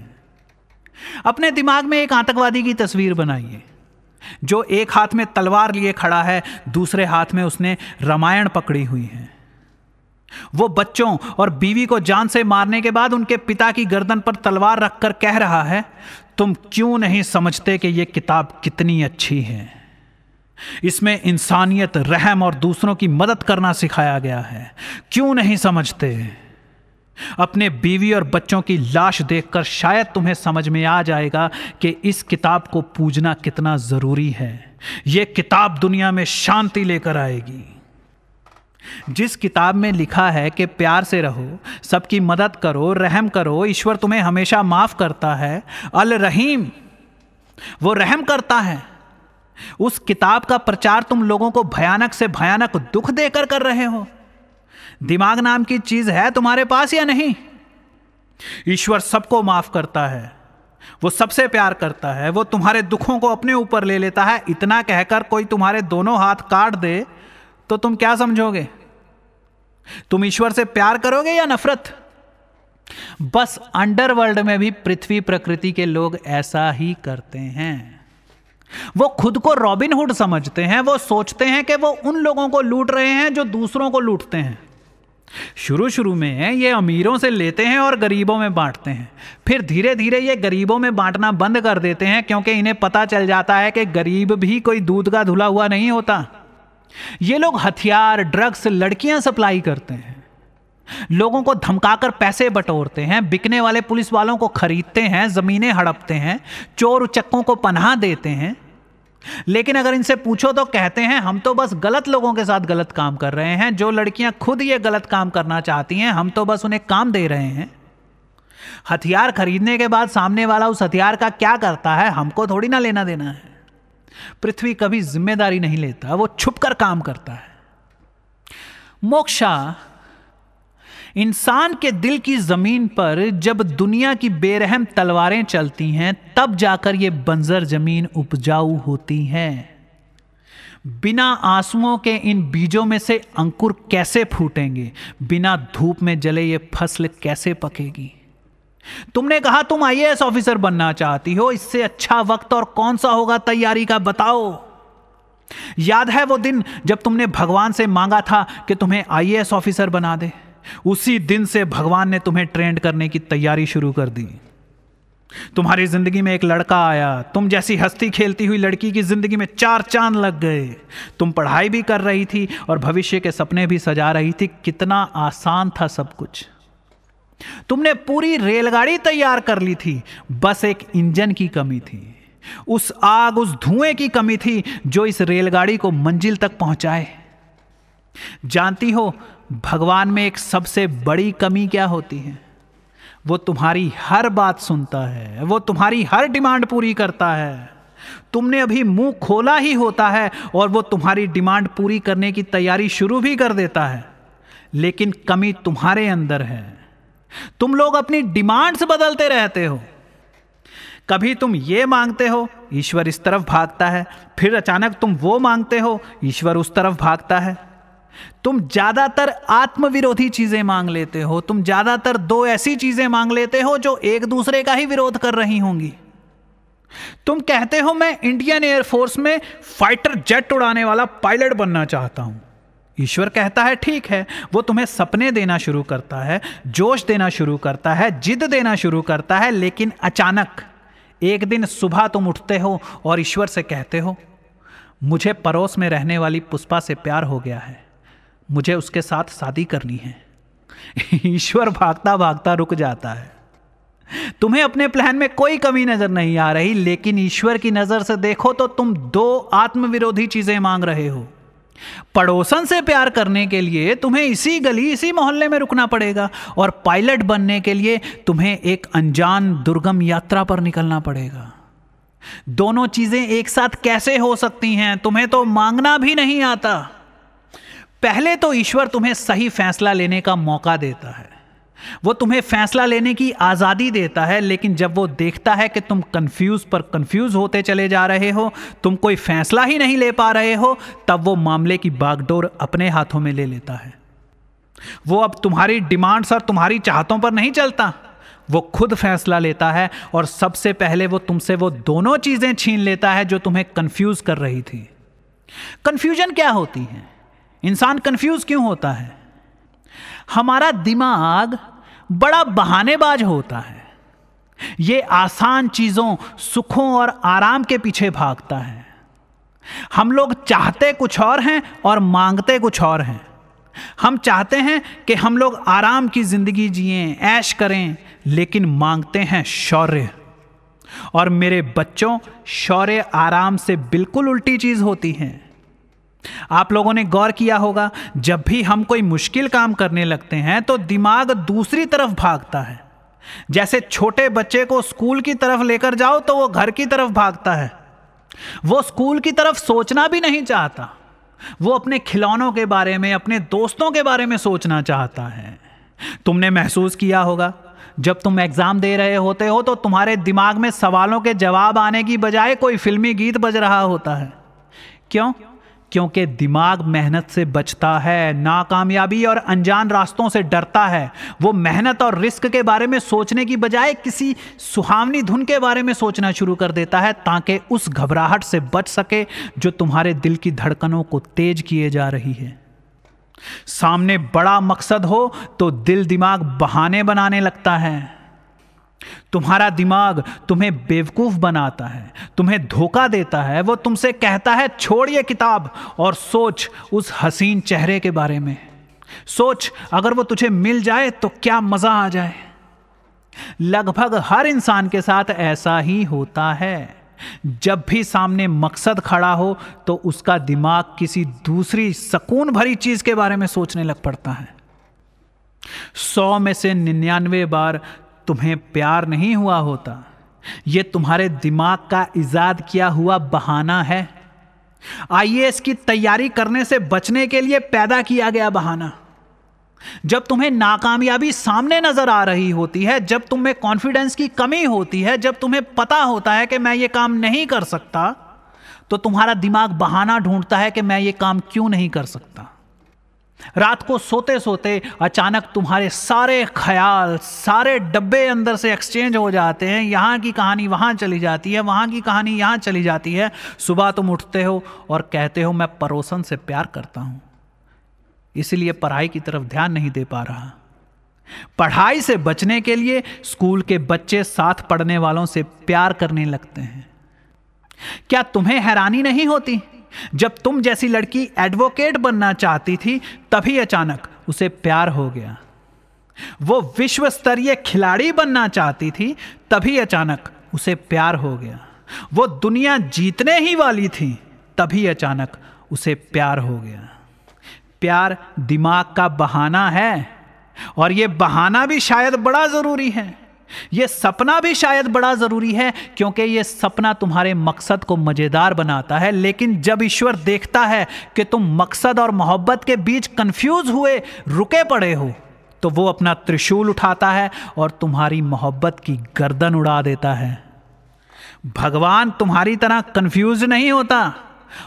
अपने दिमाग में एक आतंकवादी की तस्वीर बनाइए जो एक हाथ में तलवार लिए खड़ा है, दूसरे हाथ में उसने रामायण पकड़ी हुई है। वो बच्चों और बीवी को जान से मारने के बाद उनके पिता की गर्दन पर तलवार रखकर कह रहा है, तुम क्यों नहीं समझते कि यह किताब कितनी अच्छी है। इसमें इंसानियत, रहम और दूसरों की मदद करना सिखाया गया है। क्यों नहीं समझते? अपने बीवी और बच्चों की लाश देखकर शायद तुम्हें समझ में आ जाएगा कि इस किताब को पूजना कितना जरूरी है। यह किताब दुनिया में शांति लेकर आएगी। जिस किताब में लिखा है कि प्यार से रहो, सबकी मदद करो, रहम करो, ईश्वर तुम्हें हमेशा माफ करता है, अल रहीम, वो रहम करता है, उस किताब का प्रचार तुम लोगों को भयानक से भयानक दुख देकर कर रहे हो। दिमाग नाम की चीज है तुम्हारे पास या नहीं? ईश्वर सबको माफ करता है, वो सबसे प्यार करता है, वो तुम्हारे दुखों को अपने ऊपर ले लेता है। इतना कहकर कोई तुम्हारे दोनों हाथ काट दे तो तुम क्या समझोगे? तुम ईश्वर से प्यार करोगे या नफरत? बस अंडरवर्ल्ड में भी पृथ्वी प्रकृति के लोग ऐसा ही करते हैं। वो खुद को रॉबिन हुड समझते हैं। वो सोचते हैं कि वो उन लोगों को लूट रहे हैं जो दूसरों को लूटते हैं। शुरू शुरू में ये अमीरों से लेते हैं और गरीबों में बांटते हैं। फिर धीरे धीरे ये गरीबों में बांटना बंद कर देते हैं, क्योंकि इन्हें पता चल जाता है कि गरीब भी कोई दूध का धुला हुआ नहीं होता। ये लोग हथियार, ड्रग्स, लड़कियां सप्लाई करते हैं, लोगों को धमकाकर पैसे बटोरते हैं, बिकने वाले पुलिस वालों को खरीदते हैं, जमीनें हड़पते हैं, चोर उचक्कों को पनाह देते हैं। लेकिन अगर इनसे पूछो तो कहते हैं हम तो बस गलत लोगों के साथ गलत काम कर रहे हैं। जो लड़कियां खुद ये गलत काम करना चाहती हैं, हम तो बस उन्हें काम दे रहे हैं। हथियार खरीदने के बाद सामने वाला उस हथियार का क्या करता है, हमको थोड़ी ना लेना देना है। पृथ्वी कभी जिम्मेदारी नहीं लेता, वो छुपकर काम करता है। मोक्षा, इंसान के दिल की जमीन पर जब दुनिया की बेरहम तलवारें चलती हैं, तब जाकर ये बंजर जमीन उपजाऊ होती है। बिना आंसुओं के इन बीजों में से अंकुर कैसे फूटेंगे? बिना धूप में जले ये फसल कैसे पकेगी? तुमने कहा तुम आईएएस ऑफिसर बनना चाहती हो, इससे अच्छा वक्त और कौन सा होगा तैयारी का, बताओ। याद है वो दिन जब तुमने भगवान से मांगा था कि तुम्हें आईएएस ऑफिसर बना दे? उसी दिन से भगवान ने तुम्हें ट्रेंड करने की तैयारी शुरू कर दी। तुम्हारी जिंदगी में एक लड़का आया, तुम जैसी हंसती खेलती हुई लड़की की जिंदगी में 4 चांद लग गए। तुम पढ़ाई भी कर रही थी और भविष्य के सपने भी सजा रही थी। कितना आसान था सब कुछ। तुमने पूरी रेलगाड़ी तैयार कर ली थी, बस एक इंजन की कमी थी। उस आग, उस धुएं की कमी थी जो इस रेलगाड़ी को मंजिल तक पहुंचाए। जानती हो भगवान में एक सबसे बड़ी कमी क्या होती है? वो तुम्हारी हर बात सुनता है, वो तुम्हारी हर डिमांड पूरी करता है। तुमने अभी मुंह खोला ही होता है और वो तुम्हारी डिमांड पूरी करने की तैयारी शुरू भी कर देता है। लेकिन कमी तुम्हारे अंदर है। तुम लोग अपनी डिमांड्स बदलते रहते हो। कभी तुम ये मांगते हो, ईश्वर इस तरफ भागता है, फिर अचानक तुम वो मांगते हो, ईश्वर उस तरफ भागता है। तुम ज्यादातर आत्मविरोधी चीजें मांग लेते हो। तुम ज्यादातर 2 ऐसी चीजें मांग लेते हो जो एक दूसरे का ही विरोध कर रही होंगी। तुम कहते हो मैं इंडियन एयरफोर्स में फाइटर जेट उड़ाने वाला पायलट बनना चाहता हूं। ईश्वर कहता है ठीक है। वो तुम्हें सपने देना शुरू करता है, जोश देना शुरू करता है, जिद देना शुरू करता है। लेकिन अचानक एक दिन सुबह तुम उठते हो और ईश्वर से कहते हो मुझे पड़ोस में रहने वाली पुष्पा से प्यार हो गया है, मुझे उसके साथ शादी करनी है। ईश्वर भागता भागता रुक जाता है। तुम्हें अपने प्लान में कोई कमी नजर नहीं आ रही, लेकिन ईश्वर की नजर से देखो तो तुम 2 आत्मविरोधी चीजें मांग रहे हो। पड़ोसन से प्यार करने के लिए तुम्हें इसी गली, इसी मोहल्ले में रुकना पड़ेगा, और पायलट बनने के लिए तुम्हें एक अनजान दुर्गम यात्रा पर निकलना पड़ेगा। दोनों चीजें एक साथ कैसे हो सकती हैं? तुम्हें तो मांगना भी नहीं आता। पहले तो ईश्वर तुम्हें सही फैसला लेने का मौका देता है, वो तुम्हें फैसला लेने की आजादी देता है। लेकिन जब वो देखता है कि तुम कंफ्यूज पर कंफ्यूज होते चले जा रहे हो, तुम कोई फैसला ही नहीं ले पा रहे हो, तब वो मामले की बागडोर अपने हाथों में ले लेता है। वो अब तुम्हारी डिमांड्स और तुम्हारी चाहतों पर नहीं चलता, वो खुद फैसला लेता है और सबसे पहले वो तुमसे वो दोनों चीजें छीन लेता है जो तुम्हें कंफ्यूज कर रही थी। कंफ्यूजन क्या होती है? इंसान कंफ्यूज क्यों होता है? हमारा दिमाग बड़ा बहानेबाज होता है। ये आसान चीजों, सुखों और आराम के पीछे भागता है। हम लोग चाहते कुछ और हैं और मांगते कुछ और हैं। हम चाहते हैं कि हम लोग आराम की जिंदगी जिएं, ऐश करें, लेकिन मांगते हैं शौर्य। और मेरे बच्चों, शौर्य आराम से बिल्कुल उल्टी चीज होती है। आप लोगों ने गौर किया होगा, जब भी हम कोई मुश्किल काम करने लगते हैं तो दिमाग दूसरी तरफ भागता है। जैसे छोटे बच्चे को स्कूल की तरफ लेकर जाओ तो वो घर की तरफ भागता है। वो स्कूल की तरफ सोचना भी नहीं चाहता, वो अपने खिलौनों के बारे में, अपने दोस्तों के बारे में सोचना चाहता है। तुमने महसूस किया होगा, जब तुम एग्जाम दे रहे होते हो तो तुम्हारे दिमाग में सवालों के जवाब आने की बजाय कोई फिल्मी गीत बज रहा होता है। क्यों? क्योंकि दिमाग मेहनत से बचता है, नाकामयाबी और अनजान रास्तों से डरता है। वो मेहनत और रिस्क के बारे में सोचने की बजाय किसी सुहावनी धुन के बारे में सोचना शुरू कर देता है, ताकि उस घबराहट से बच सके जो तुम्हारे दिल की धड़कनों को तेज किए जा रही है। सामने बड़ा मकसद हो तो दिल दिमाग बहाने बनाने लगता है। तुम्हारा दिमाग तुम्हें बेवकूफ बनाता है, तुम्हें धोखा देता है। वो तुमसे कहता है छोड़ ये किताब और सोच उस हसीन चेहरे के बारे में। सोच अगर वो तुझे मिल जाए तो क्या मजा आ जाए। लगभग हर इंसान के साथ ऐसा ही होता है। जब भी सामने मकसद खड़ा हो तो उसका दिमाग किसी दूसरी सुकून भरी चीज के बारे में सोचने लग पड़ता है। 100 में से 99 बार तुम्हें प्यार नहीं हुआ होता। यह तुम्हारे दिमाग का इजाद किया हुआ बहाना है। आईएएस की तैयारी करने से बचने के लिए पैदा किया गया बहाना। जब तुम्हें नाकामयाबी सामने नजर आ रही होती है, जब तुम में कॉन्फिडेंस की कमी होती है, जब तुम्हें पता होता है कि मैं ये काम नहीं कर सकता, तो तुम्हारा दिमाग बहाना ढूंढता है कि मैं ये काम क्यों नहीं कर सकता। रात को सोते सोते अचानक तुम्हारे सारे ख्याल, सारे डब्बे अंदर से एक्सचेंज हो जाते हैं। यहां की कहानी वहां चली जाती है, वहां की कहानी यहां चली जाती है। सुबह तुम उठते हो और कहते हो मैं पड़ोसन से प्यार करता हूं, इसलिए पढ़ाई की तरफ ध्यान नहीं दे पा रहा। पढ़ाई से बचने के लिए स्कूल के बच्चे साथ पढ़ने वालों से प्यार करने लगते हैं। क्या तुम्हें हैरानी नहीं होती जब तुम जैसी लड़की एडवोकेट बनना चाहती थी, तभी अचानक उसे प्यार हो गया। वो विश्व स्तरीय खिलाड़ी बनना चाहती थी, तभी अचानक उसे प्यार हो गया। वो दुनिया जीतने ही वाली थी, तभी अचानक उसे प्यार हो गया। प्यार दिमाग का बहाना है, और यह बहाना भी शायद बड़ा जरूरी है। यह सपना भी शायद बड़ा जरूरी है, क्योंकि यह सपना तुम्हारे मकसद को मजेदार बनाता है। लेकिन जब ईश्वर देखता है कि तुम मकसद और मोहब्बत के बीच कंफ्यूज हुए रुके पड़े हो, तो वो अपना त्रिशूल उठाता है और तुम्हारी मोहब्बत की गर्दन उड़ा देता है। भगवान तुम्हारी तरह कंफ्यूज नहीं होता।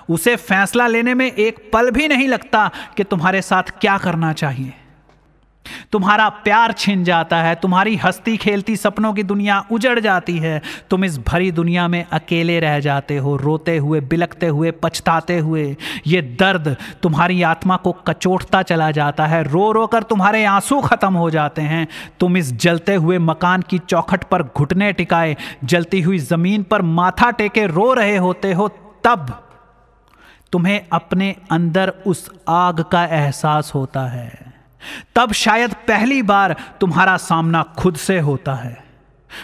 उसे फैसला लेने में एक पल भी नहीं लगता कि तुम्हारे साथ क्या करना चाहिए। तुम्हारा प्यार छिन जाता है, तुम्हारी हंसती खेलती सपनों की दुनिया उजड़ जाती है। तुम इस भरी दुनिया में अकेले रह जाते हो, रोते हुए, बिलखते हुए, पछताते हुए। ये दर्द तुम्हारी आत्मा को कचोटता चला जाता है। रो रो कर तुम्हारे आंसू खत्म हो जाते हैं। तुम इस जलते हुए मकान की चौखट पर घुटने टिकाए, जलती हुई जमीन पर माथा टेके रो रहे होते हो। तब तुम्हें अपने अंदर उस आग का एहसास होता है। तब शायद पहली बार तुम्हारा सामना खुद से होता है।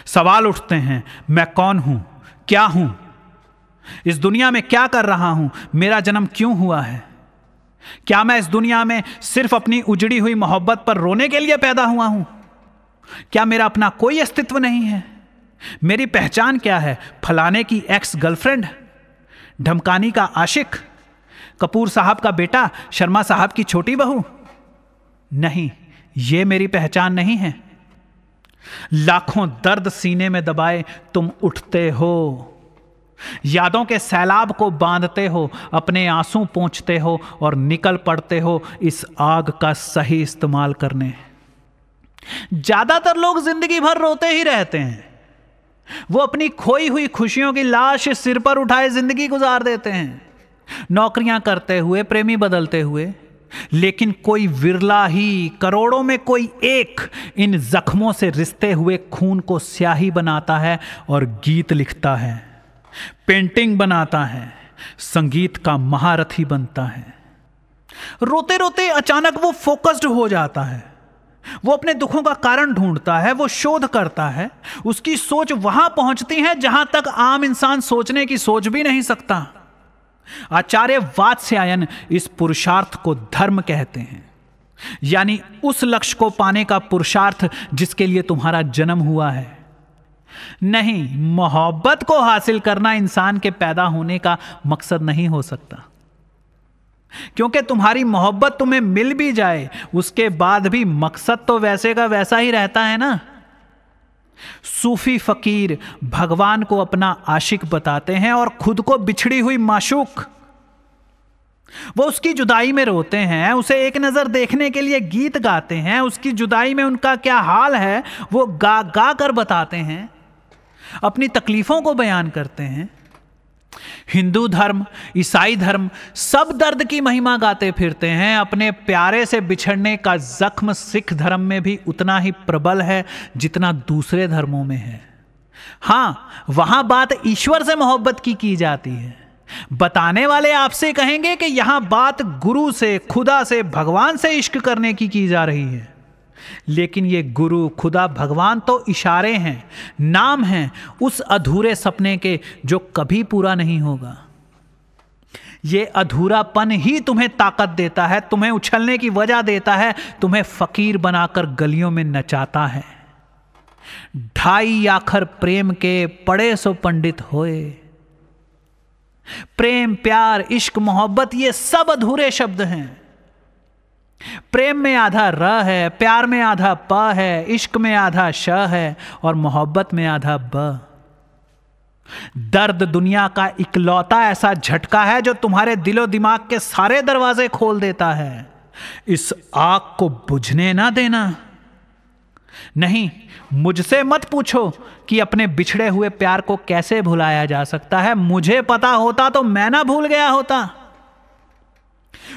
सवाल उठते हैं, मैं कौन हूं, क्या हूं, इस दुनिया में क्या कर रहा हूं, मेरा जन्म क्यों हुआ है? क्या मैं इस दुनिया में सिर्फ अपनी उजड़ी हुई मोहब्बत पर रोने के लिए पैदा हुआ हूं? क्या मेरा अपना कोई अस्तित्व नहीं है? मेरी पहचान क्या है? फलाने की एक्स गर्लफ्रेंड, ढमकानी का आशिक, कपूर साहब का बेटा, शर्मा साहब की छोटी बहू? नहीं, यह मेरी पहचान नहीं है। लाखों दर्द सीने में दबाए तुम उठते हो, यादों के सैलाब को बांधते हो, अपने आंसू पोंछते हो और निकल पड़ते हो इस आग का सही इस्तेमाल करने। ज्यादातर लोग जिंदगी भर रोते ही रहते हैं। वो अपनी खोई हुई खुशियों की लाश सिर पर उठाए जिंदगी गुजार देते हैं, नौकरियां करते हुए, प्रेमी बदलते हुए। लेकिन कोई विरला ही, करोड़ों में कोई एक इन जख्मों से रिश्ते हुए खून को स्याही बनाता है और गीत लिखता है, पेंटिंग बनाता है, संगीत का महारथी बनता है। रोते रोते अचानक वो फोकस्ड हो जाता है। वो अपने दुखों का कारण ढूंढता है, वो शोध करता है। उसकी सोच वहां पहुंचती है जहां तक आम इंसान सोचने की सोच भी नहीं सकता। आचार्य वात्स्यायन इस पुरुषार्थ को धर्म कहते हैं, यानी उस लक्ष्य को पाने का पुरुषार्थ जिसके लिए तुम्हारा जन्म हुआ है। नहीं, मोहब्बत को हासिल करना इंसान के पैदा होने का मकसद नहीं हो सकता, क्योंकि तुम्हारी मोहब्बत तुम्हें मिल भी जाए, उसके बाद भी मकसद तो वैसे का वैसा ही रहता है ना। सूफी फकीर भगवान को अपना आशिक बताते हैं और खुद को बिछड़ी हुई माशूक। वो उसकी जुदाई में रोते हैं, उसे एक नज़र देखने के लिए गीत गाते हैं, उसकी जुदाई में उनका क्या हाल है वो गा गा कर बताते हैं, अपनी तकलीफ़ों को बयान करते हैं। हिंदू धर्म, ईसाई धर्म सब दर्द की महिमा गाते फिरते हैं। अपने प्यारे से बिछड़ने का जख्म सिख धर्म में भी उतना ही प्रबल है जितना दूसरे धर्मों में है। हाँ, वहां बात ईश्वर से मोहब्बत की जाती है। बताने वाले आपसे कहेंगे कि यहां बात गुरु से, खुदा से, भगवान से इश्क करने की जा रही है। लेकिन ये गुरु, खुदा, भगवान तो इशारे हैं, नाम हैं उस अधूरे सपने के जो कभी पूरा नहीं होगा। ये अधूरापन ही तुम्हें ताकत देता है, तुम्हें उछलने की वजह देता है, तुम्हें फकीर बनाकर गलियों में नचाता है। 2.5 आखर प्रेम के पड़े सो पंडित होए। प्रेम, प्यार, इश्क, मोहब्बत ये सब अधूरे शब्द हैं। प्रेम में आधा र है, प्यार में आधा प है, इश्क में आधा श है और मोहब्बत में आधा ब। दर्द दुनिया का इकलौता ऐसा झटका है जो तुम्हारे दिलो दिमाग के सारे दरवाजे खोल देता है। इस आग को बुझने ना देना। नहीं, मुझसे मत पूछो कि अपने बिछड़े हुए प्यार को कैसे भुलाया जा सकता है। मुझे पता होता तो मैं ना भूल गया होता।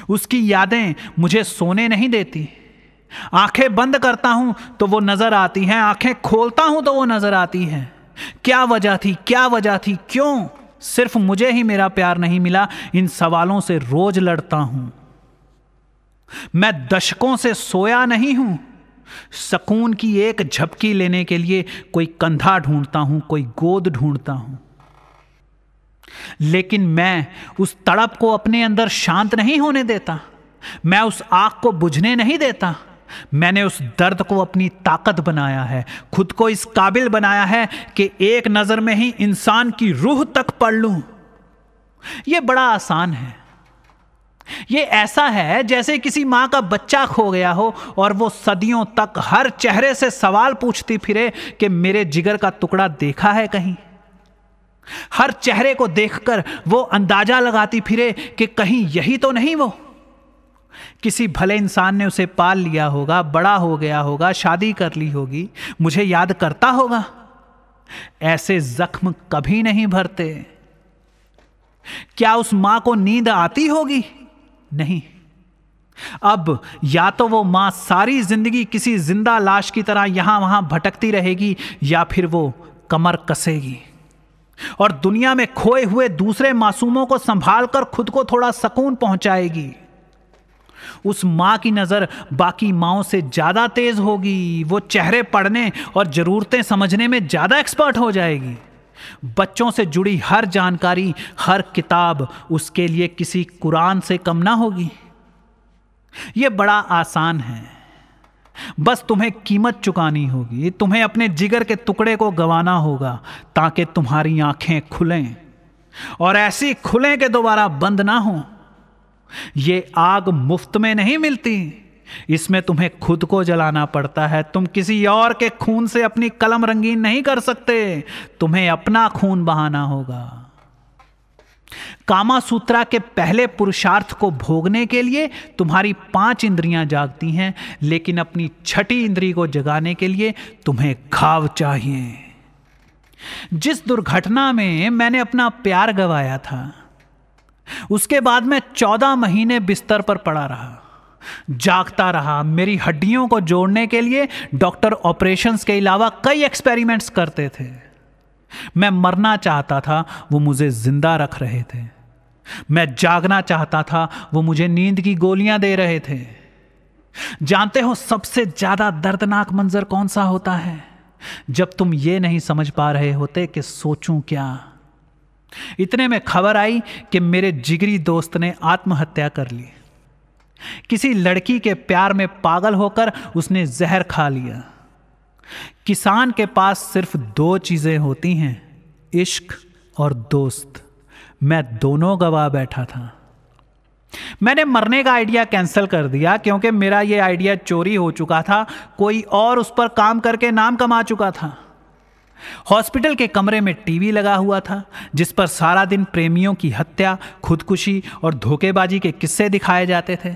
उसकी यादें मुझे सोने नहीं देती। आंखें बंद करता हूं तो वो नजर आती हैं, आंखें खोलता हूं तो वो नजर आती हैं। क्या वजह थी, क्या वजह थी, क्यों सिर्फ मुझे ही मेरा प्यार नहीं मिला? इन सवालों से रोज लड़ता हूं। मैं दशकों से सोया नहीं हूं। सुकून की एक झपकी लेने के लिए कोई कंधा ढूंढता हूं, कोई गोद ढूंढता हूं। लेकिन मैं उस तड़प को अपने अंदर शांत नहीं होने देता। मैं उस आग को बुझने नहीं देता। मैंने उस दर्द को अपनी ताकत बनाया है, खुद को इस काबिल बनाया है कि एक नजर में ही इंसान की रूह तक पढ़ लूं। यह बड़ा आसान है। ये ऐसा है जैसे किसी मां का बच्चा खो गया हो और वो सदियों तक हर चेहरे से सवाल पूछती फिरे कि मेरे जिगर का टुकड़ा देखा है कहीं। हर चेहरे को देखकर वो अंदाजा लगाती फिरे कि कहीं यही तो नहीं वो। किसी भले इंसान ने उसे पाल लिया होगा, बड़ा हो गया होगा, शादी कर ली होगी, मुझे याद करता होगा। ऐसे जख्म कभी नहीं भरते। क्या उस मां को नींद आती होगी? नहीं। अब या तो वो मां सारी जिंदगी किसी जिंदा लाश की तरह यहां वहां भटकती रहेगी या फिर वो कमर कसेगी और दुनिया में खोए हुए दूसरे मासूमों को संभाल कर खुद को थोड़ा सुकून पहुंचाएगी। उस मां की नजर बाकी माओं से ज्यादा तेज होगी। वो चेहरे पढ़ने और जरूरतें समझने में ज्यादा एक्सपर्ट हो जाएगी। बच्चों से जुड़ी हर जानकारी, हर किताब उसके लिए किसी कुरान से कम ना होगी। यह बड़ा आसान है। बस तुम्हें कीमत चुकानी होगी। तुम्हें अपने जिगर के टुकड़े को गंवाना होगा ताकि तुम्हारी आंखें खुलें और ऐसी खुलें कि दोबारा बंद ना हो। ये आग मुफ्त में नहीं मिलती। इसमें तुम्हें खुद को जलाना पड़ता है। तुम किसी और के खून से अपनी कलम रंगीन नहीं कर सकते। तुम्हें अपना खून बहाना होगा। कामा सूत्रा के पहले पुरुषार्थ को भोगने के लिए तुम्हारी 5 इंद्रियां जागती हैं, लेकिन अपनी 6ठी इंद्री को जगाने के लिए तुम्हें घाव चाहिए। जिस दुर्घटना में मैंने अपना प्यार गंवाया था, उसके बाद मैं 14 महीने बिस्तर पर पड़ा रहा, जागता रहा। मेरी हड्डियों को जोड़ने के लिए डॉक्टर ऑपरेशंस के अलावा कई एक्सपेरिमेंट्स करते थे। मैं मरना चाहता था, वो मुझे जिंदा रख रहे थे। मैं जागना चाहता था, वो मुझे नींद की गोलियां दे रहे थे। जानते हो सबसे ज्यादा दर्दनाक मंजर कौन सा होता है? जब तुम ये नहीं समझ पा रहे होते कि सोचूं क्या। इतने में खबर आई कि मेरे जिगरी दोस्त ने आत्महत्या कर ली। किसी लड़की के प्यार में पागल होकर उसने जहर खा लिया। किसान के पास सिर्फ 2 चीजें होती हैं, इश्क और दोस्त। मैं दोनों गवा बैठा था। मैंने मरने का आइडिया कैंसिल कर दिया क्योंकि मेरा यह आइडिया चोरी हो चुका था। कोई और उस पर काम करके नाम कमा चुका था। हॉस्पिटल के कमरे में टीवी लगा हुआ था जिस पर सारा दिन प्रेमियों की हत्या, खुदकुशी और धोखेबाजी के किस्से दिखाए जाते थे।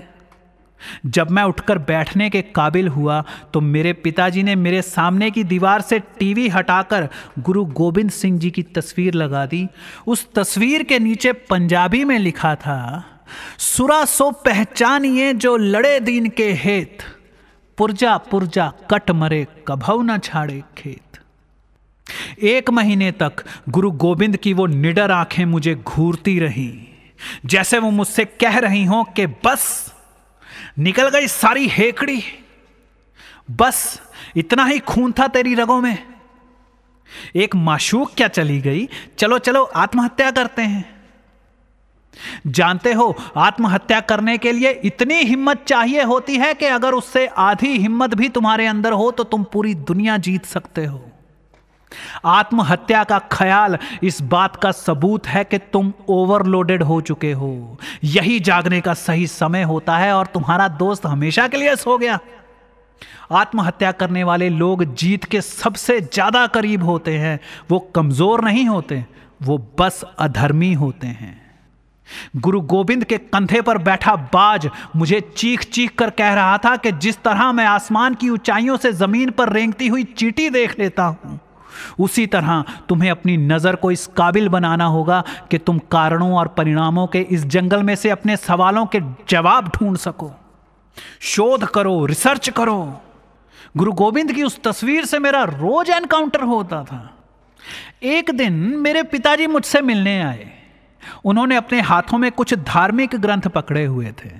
जब मैं उठकर बैठने के काबिल हुआ तो मेरे पिताजी ने मेरे सामने की दीवार से टीवी हटाकर गुरु गोबिंद सिंह जी की तस्वीर लगा दी। उस तस्वीर के नीचे पंजाबी में लिखा था, सुरा सो पहचानिए जो लड़े दीन के हेत, पुरजा पुरजा कट मरे कभौ न छाड़े खेत। 1 महीने तक गुरु गोबिंद की वो निडर आंखें मुझे घूरती रही, जैसे वो मुझसे कह रही हों कि बस निकल गई सारी हेकड़ी, बस इतना ही खून था तेरी रगों में। एक माशूक क्या चली गई, चलो चलो आत्महत्या करते हैं। जानते हो, आत्महत्या करने के लिए इतनी हिम्मत चाहिए होती है कि अगर उससे आधी हिम्मत भी तुम्हारे अंदर हो तो तुम पूरी दुनिया जीत सकते हो। आत्महत्या का ख्याल इस बात का सबूत है कि तुम ओवरलोडेड हो चुके हो। यही जागने का सही समय होता है और तुम्हारा दोस्त हमेशा के लिए सो गया। आत्महत्या करने वाले लोग जीत के सबसे ज्यादा करीब होते हैं। वो कमजोर नहीं होते, वो बस अधर्मी होते हैं। गुरु गोबिंद के कंधे पर बैठा बाज मुझे चीख चीख कर कह रहा था कि जिस तरह मैं आसमान की ऊंचाइयों से जमीन पर रेंगती हुई चींटी देख लेता हूं, उसी तरह तुम्हें अपनी नजर को इस काबिल बनाना होगा कि तुम कारणों और परिणामों के इस जंगल में से अपने सवालों के जवाब ढूंढ सको। शोध करो, रिसर्च करो। गुरु गोबिंद की उस तस्वीर से मेरा रोज एनकाउंटर होता था। एक दिन मेरे पिताजी मुझसे मिलने आए। उन्होंने अपने हाथों में कुछ धार्मिक ग्रंथ पकड़े हुए थे।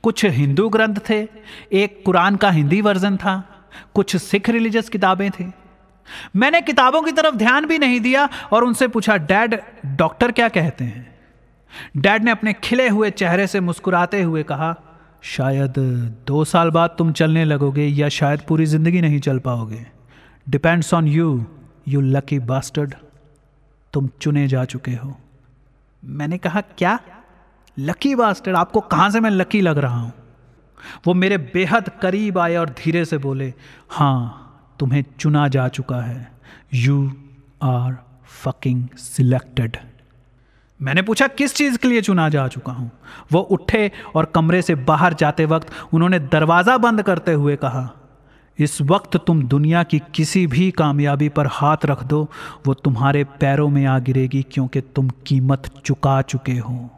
कुछ हिंदू ग्रंथ थे, एक कुरान का हिंदी वर्जन था, कुछ सिख रिलीजियस किताबें थी। मैंने किताबों की तरफ ध्यान भी नहीं दिया और उनसे पूछा, डैड डॉक्टर क्या कहते हैं? डैड ने अपने खिले हुए चेहरे से मुस्कुराते हुए कहा, शायद 2 साल बाद तुम चलने लगोगे या शायद पूरी जिंदगी नहीं चल पाओगे। Depends on you, you lucky bastard. तुम चुने जा चुके हो। मैंने कहा, क्या लकी बास्टर्ड? आपको कहां से मैं लकी लग रहा हूं? वो मेरे बेहद करीब आए और धीरे से बोले, हां तुम्हें चुना जा चुका है। You are fucking selected. मैंने पूछा, किस चीज के लिए चुना जा चुका हूं? वो उठे और कमरे से बाहर जाते वक्त उन्होंने दरवाजा बंद करते हुए कहा, इस वक्त तुम दुनिया की किसी भी कामयाबी पर हाथ रख दो, वो तुम्हारे पैरों में आ गिरेगी, क्योंकि तुम कीमत चुका चुके हो।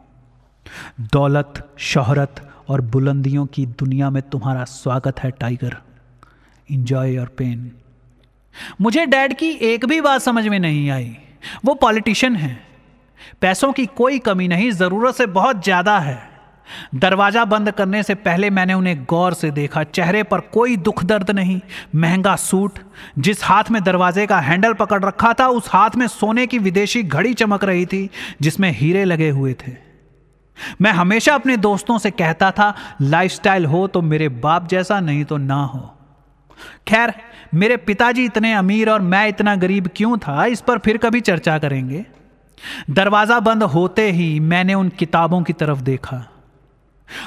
दौलत, शोहरत और बुलंदियों की दुनिया में तुम्हारा स्वागत है टाइगर। Enjoy your pain। मुझे डैड की एक भी बात समझ में नहीं आई। वो पॉलिटिशियन हैं, पैसों की कोई कमी नहीं, जरूरत से बहुत ज्यादा है। दरवाजा बंद करने से पहले मैंने उन्हें गौर से देखा। चेहरे पर कोई दुख दर्द नहीं। महंगा सूट, जिस हाथ में दरवाजे का हैंडल पकड़ रखा था उस हाथ में सोने की विदेशी घड़ी चमक रही थी जिसमें हीरे लगे हुए थे। मैं हमेशा अपने दोस्तों से कहता था, लाइफस्टाइल हो तो मेरे बाप जैसा, नहीं तो ना हो। खैर, मेरे पिताजी इतने अमीर और मैं इतना गरीब क्यों था, इस पर फिर कभी चर्चा करेंगे। दरवाजा बंद होते ही मैंने उन किताबों की तरफ देखा।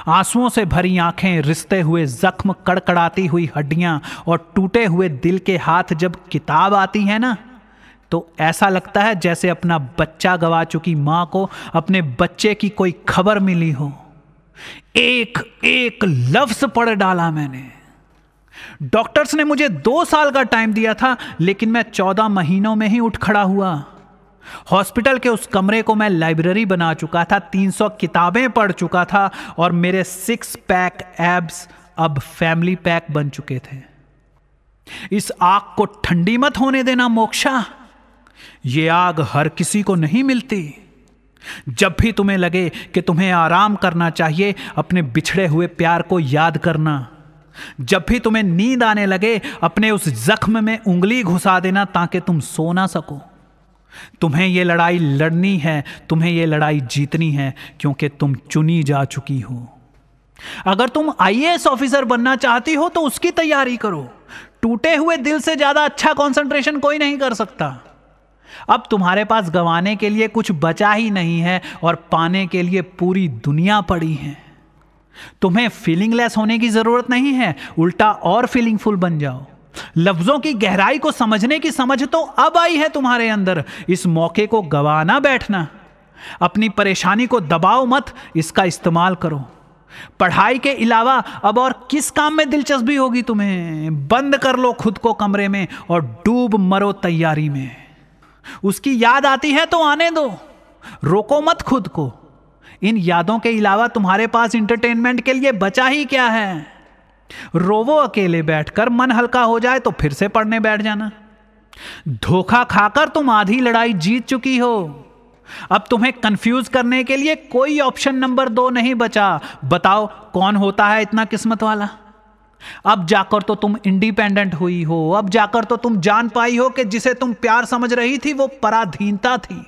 आंसुओं से भरी आंखें, रिश्ते हुए जख्म, कड़कड़ाती हुई हड्डियां और टूटे हुए दिल के हाथ। जब किताब आती है ना, तो ऐसा लगता है जैसे अपना बच्चा गवा चुकी मां को अपने बच्चे की कोई खबर मिली हो। एक एक लफ्ज पढ़ डाला मैंने। डॉक्टर्स ने मुझे 2 साल का टाइम दिया था, लेकिन मैं 14 महीनों में ही उठ खड़ा हुआ। हॉस्पिटल के उस कमरे को मैं लाइब्रेरी बना चुका था, 300 किताबें पढ़ चुका था और मेरे 6 पैक एब्स अब फैमिली पैक बन चुके थे। इस आग को ठंडी मत होने देना मोक्षा। ये आग हर किसी को नहीं मिलती। जब भी तुम्हें लगे कि तुम्हें आराम करना चाहिए, अपने बिछड़े हुए प्यार को याद करना। जब भी तुम्हें नींद आने लगे, अपने उस जख्म में उंगली घुसा देना ताकि तुम सो ना सको। तुम्हें यह लड़ाई लड़नी है, तुम्हें यह लड़ाई जीतनी है, क्योंकि तुम चुनी जा चुकी हो। अगर तुम IAS ऑफिसर बनना चाहती हो तो उसकी तैयारी करो। टूटे हुए दिल से ज्यादा अच्छा कंसंट्रेशन कोई नहीं कर सकता। अब तुम्हारे पास गंवाने के लिए कुछ बचा ही नहीं है और पाने के लिए पूरी दुनिया पड़ी है। तुम्हें फीलिंगलेस होने की जरूरत नहीं है, उल्टा और फीलिंगफुल बन जाओ। लफ्जों की गहराई को समझने की समझ तो अब आई है तुम्हारे अंदर, इस मौके को गवा ना बैठना। अपनी परेशानी को दबाओ मत, इसका इस्तेमाल करो। पढ़ाई के अलावा अब और किस काम में दिलचस्पी होगी तुम्हें? बंद कर लो खुद को कमरे में और डूब मरो तैयारी में। उसकी याद आती है तो आने दो, रोको मत खुद को। इन यादों के अलावा तुम्हारे पास इंटरटेनमेंट के लिए बचा ही क्या है? रोवो अकेले बैठकर, मन हल्का हो जाए तो फिर से पढ़ने बैठ जाना। धोखा खाकर तुम आधी लड़ाई जीत चुकी हो। अब तुम्हें कंफ्यूज करने के लिए कोई ऑप्शन नंबर 2 नहीं बचा। बताओ कौन होता है इतना किस्मत वाला? अब जाकर तो तुम इंडिपेंडेंट हुई हो, अब जाकर तो तुम जान पाई हो कि जिसे तुम प्यार समझ रही थी वो पराधीनता थी।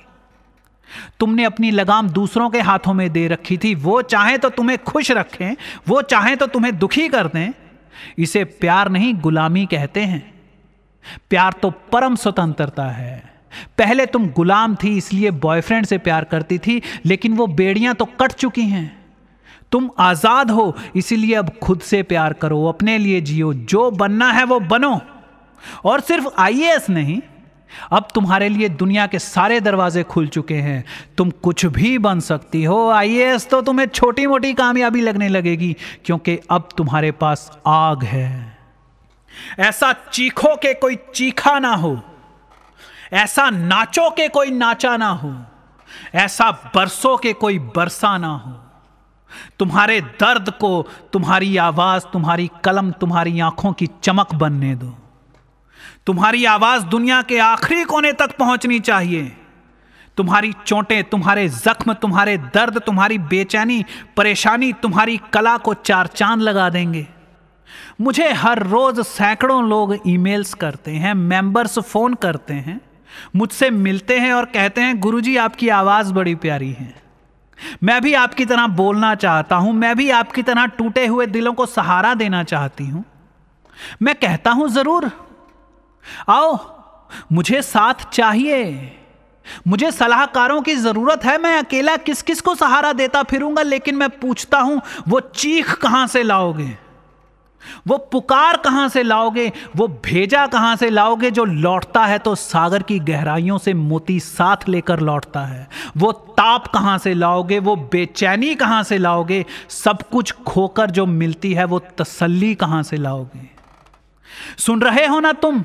तुमने अपनी लगाम दूसरों के हाथों में दे रखी थी। वो चाहे तो तुम्हें खुश रखें, वो चाहे तो तुम्हें दुखी कर दें। इसे प्यार नहीं गुलामी कहते हैं। प्यार तो परम स्वतंत्रता है। पहले तुम गुलाम थी इसलिए बॉयफ्रेंड से प्यार करती थी, लेकिन वो बेड़ियां तो कट चुकी हैं। तुम आजाद हो इसीलिए अब खुद से प्यार करो, अपने लिए जियो, जो बनना है वो बनो। और सिर्फ आईएएस नहीं, अब तुम्हारे लिए दुनिया के सारे दरवाजे खुल चुके हैं। तुम कुछ भी बन सकती हो। आईएएस तो तुम्हें छोटी मोटी कामयाबी लगने लगेगी, क्योंकि अब तुम्हारे पास आग है। ऐसा चीखो के कोई चीखा ना हो, ऐसा नाचो के कोई नाचा ना हो, ऐसा बरसो के कोई बरसा ना हो। तुम्हारे दर्द को तुम्हारी आवाज, तुम्हारी कलम, तुम्हारी आंखों की चमक बनने दो। तुम्हारी आवाज दुनिया के आखिरी कोने तक पहुंचनी चाहिए। तुम्हारी चोटें, तुम्हारे जख्म, तुम्हारे दर्द, तुम्हारी बेचैनी, परेशानी तुम्हारी कला को 4 चांद लगा देंगे। मुझे हर रोज सैकड़ों लोग ईमेल्स करते हैं, मेंबर्स फोन करते हैं, मुझसे मिलते हैं और कहते हैं गुरुजी आपकी आवाज बड़ी प्यारी है। मैं भी आपकी तरह बोलना चाहता हूं, मैं भी आपकी तरह टूटे हुए दिलों को सहारा देना चाहती हूं। मैं कहता हूं जरूर आओ, मुझे साथ चाहिए, मुझे सलाहकारों की जरूरत है। मैं अकेला किस किस को सहारा देता फिरूंगा, लेकिन मैं पूछता हूं वो चीख कहां से लाओगे, वो पुकार कहां से लाओगे, वो भेजा कहां से लाओगे जो लौटता है तो सागर की गहराइयों से मोती साथ लेकर लौटता है। वो ताप कहां से लाओगे, वो बेचैनी कहां से लाओगे, सब कुछ खोकर जो मिलती है वो तसल्ली कहां से लाओगे। सुन रहे हो ना तुम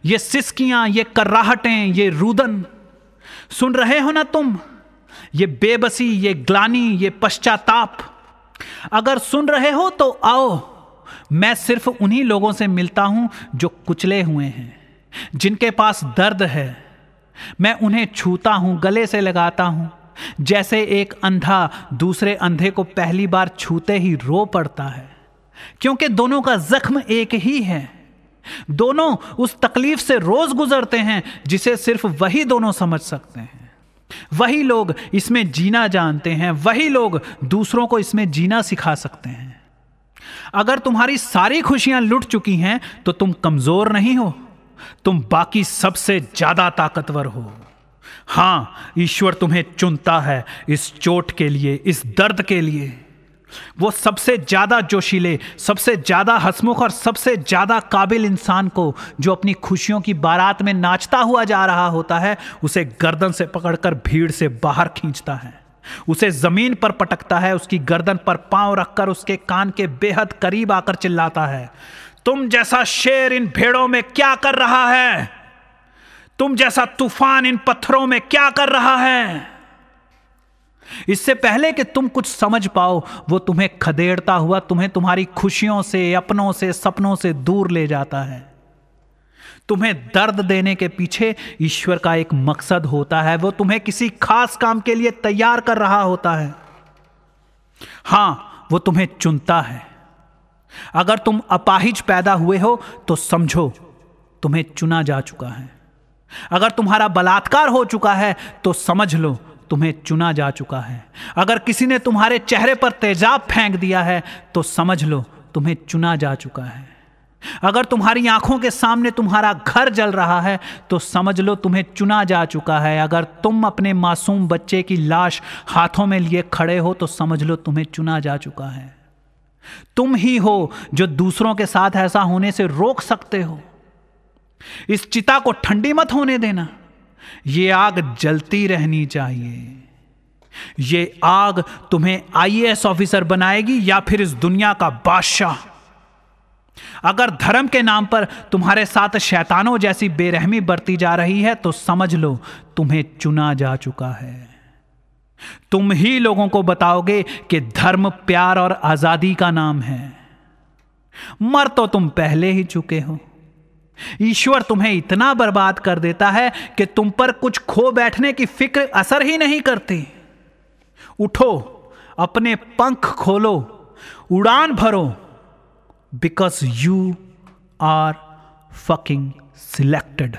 ये सिसकियां, ये कर्राहटें, ये रुदन? सुन रहे हो ना तुम ये बेबसी, ये ग्लानी, ये पश्चाताप? अगर सुन रहे हो तो आओ, मैं सिर्फ उन्हीं लोगों से मिलता हूं जो कुचले हुए हैं, जिनके पास दर्द है। मैं उन्हें छूता हूं, गले से लगाता हूं, जैसे एक अंधा दूसरे अंधे को पहली बार छूते ही रो पड़ता है, क्योंकि दोनों का जख्म एक ही है। दोनों उस तकलीफ से रोज गुजरते हैं जिसे सिर्फ वही दोनों समझ सकते हैं। वही लोग इसमें जीना जानते हैं, वही लोग दूसरों को इसमें जीना सिखा सकते हैं। अगर तुम्हारी सारी खुशियां लुट चुकी हैं तो तुम कमजोर नहीं हो, तुम बाकी सबसे ज्यादा ताकतवर हो। हां, ईश्वर तुम्हें चुनता है इस चोट के लिए, इस दर्द के लिए। वो सबसे ज्यादा जोशीले, सबसे ज्यादा हंसमुख और सबसे ज्यादा काबिल इंसान को, जो अपनी खुशियों की बारात में नाचता हुआ जा रहा होता है, उसे गर्दन से पकड़कर भीड़ से बाहर खींचता है, उसे जमीन पर पटकता है, उसकी गर्दन पर पांव रखकर उसके कान के बेहद करीब आकर चिल्लाता है, तुम जैसा शेर इन भेड़ों में क्या कर रहा है? तुम जैसा तूफान इन पत्थरों में क्या कर रहा है? इससे पहले कि तुम कुछ समझ पाओ, वो तुम्हें खदेड़ता हुआ तुम्हें तुम्हारी खुशियों से, अपनों से, सपनों से दूर ले जाता है। तुम्हें दर्द देने के पीछे ईश्वर का एक मकसद होता है। वो तुम्हें किसी खास काम के लिए तैयार कर रहा होता है। हां, वो तुम्हें चुनता है। अगर तुम अपाहिज पैदा हुए हो तो समझो तुम्हें चुना जा चुका है। अगर तुम्हारा बलात्कार हो चुका है तो समझ लो तुम्हें चुना जा चुका है। अगर किसी ने तुम्हारे चेहरे पर तेजाब फेंक दिया है तो समझ लो तुम्हें चुना जा चुका है। अगर तुम्हारी आंखों के सामने तुम्हारा घर जल रहा है तो समझ लो तुम्हें चुना जा चुका है। अगर तुम अपने मासूम बच्चे की लाश हाथों में लिए खड़े हो तो समझ लो तुम्हें चुना जा चुका है। तुम ही हो जो दूसरों के साथ ऐसा होने से रोक सकते हो। इस चिता को ठंडी मत होने देना, ये आग जलती रहनी चाहिए। ये आग तुम्हें आईएएस ऑफिसर बनाएगी या फिर इस दुनिया का बादशाह। अगर धर्म के नाम पर तुम्हारे साथ शैतानों जैसी बेरहमी बरती जा रही है तो समझ लो तुम्हें चुना जा चुका है। तुम ही लोगों को बताओगे कि धर्म प्यार और आजादी का नाम है। मर तो तुम पहले ही चुके हो। ईश्वर तुम्हें इतना बर्बाद कर देता है कि तुम पर कुछ खो बैठने की फिक्र असर ही नहीं करती। उठो, अपने पंख खोलो, उड़ान भरो, because you are fucking selected.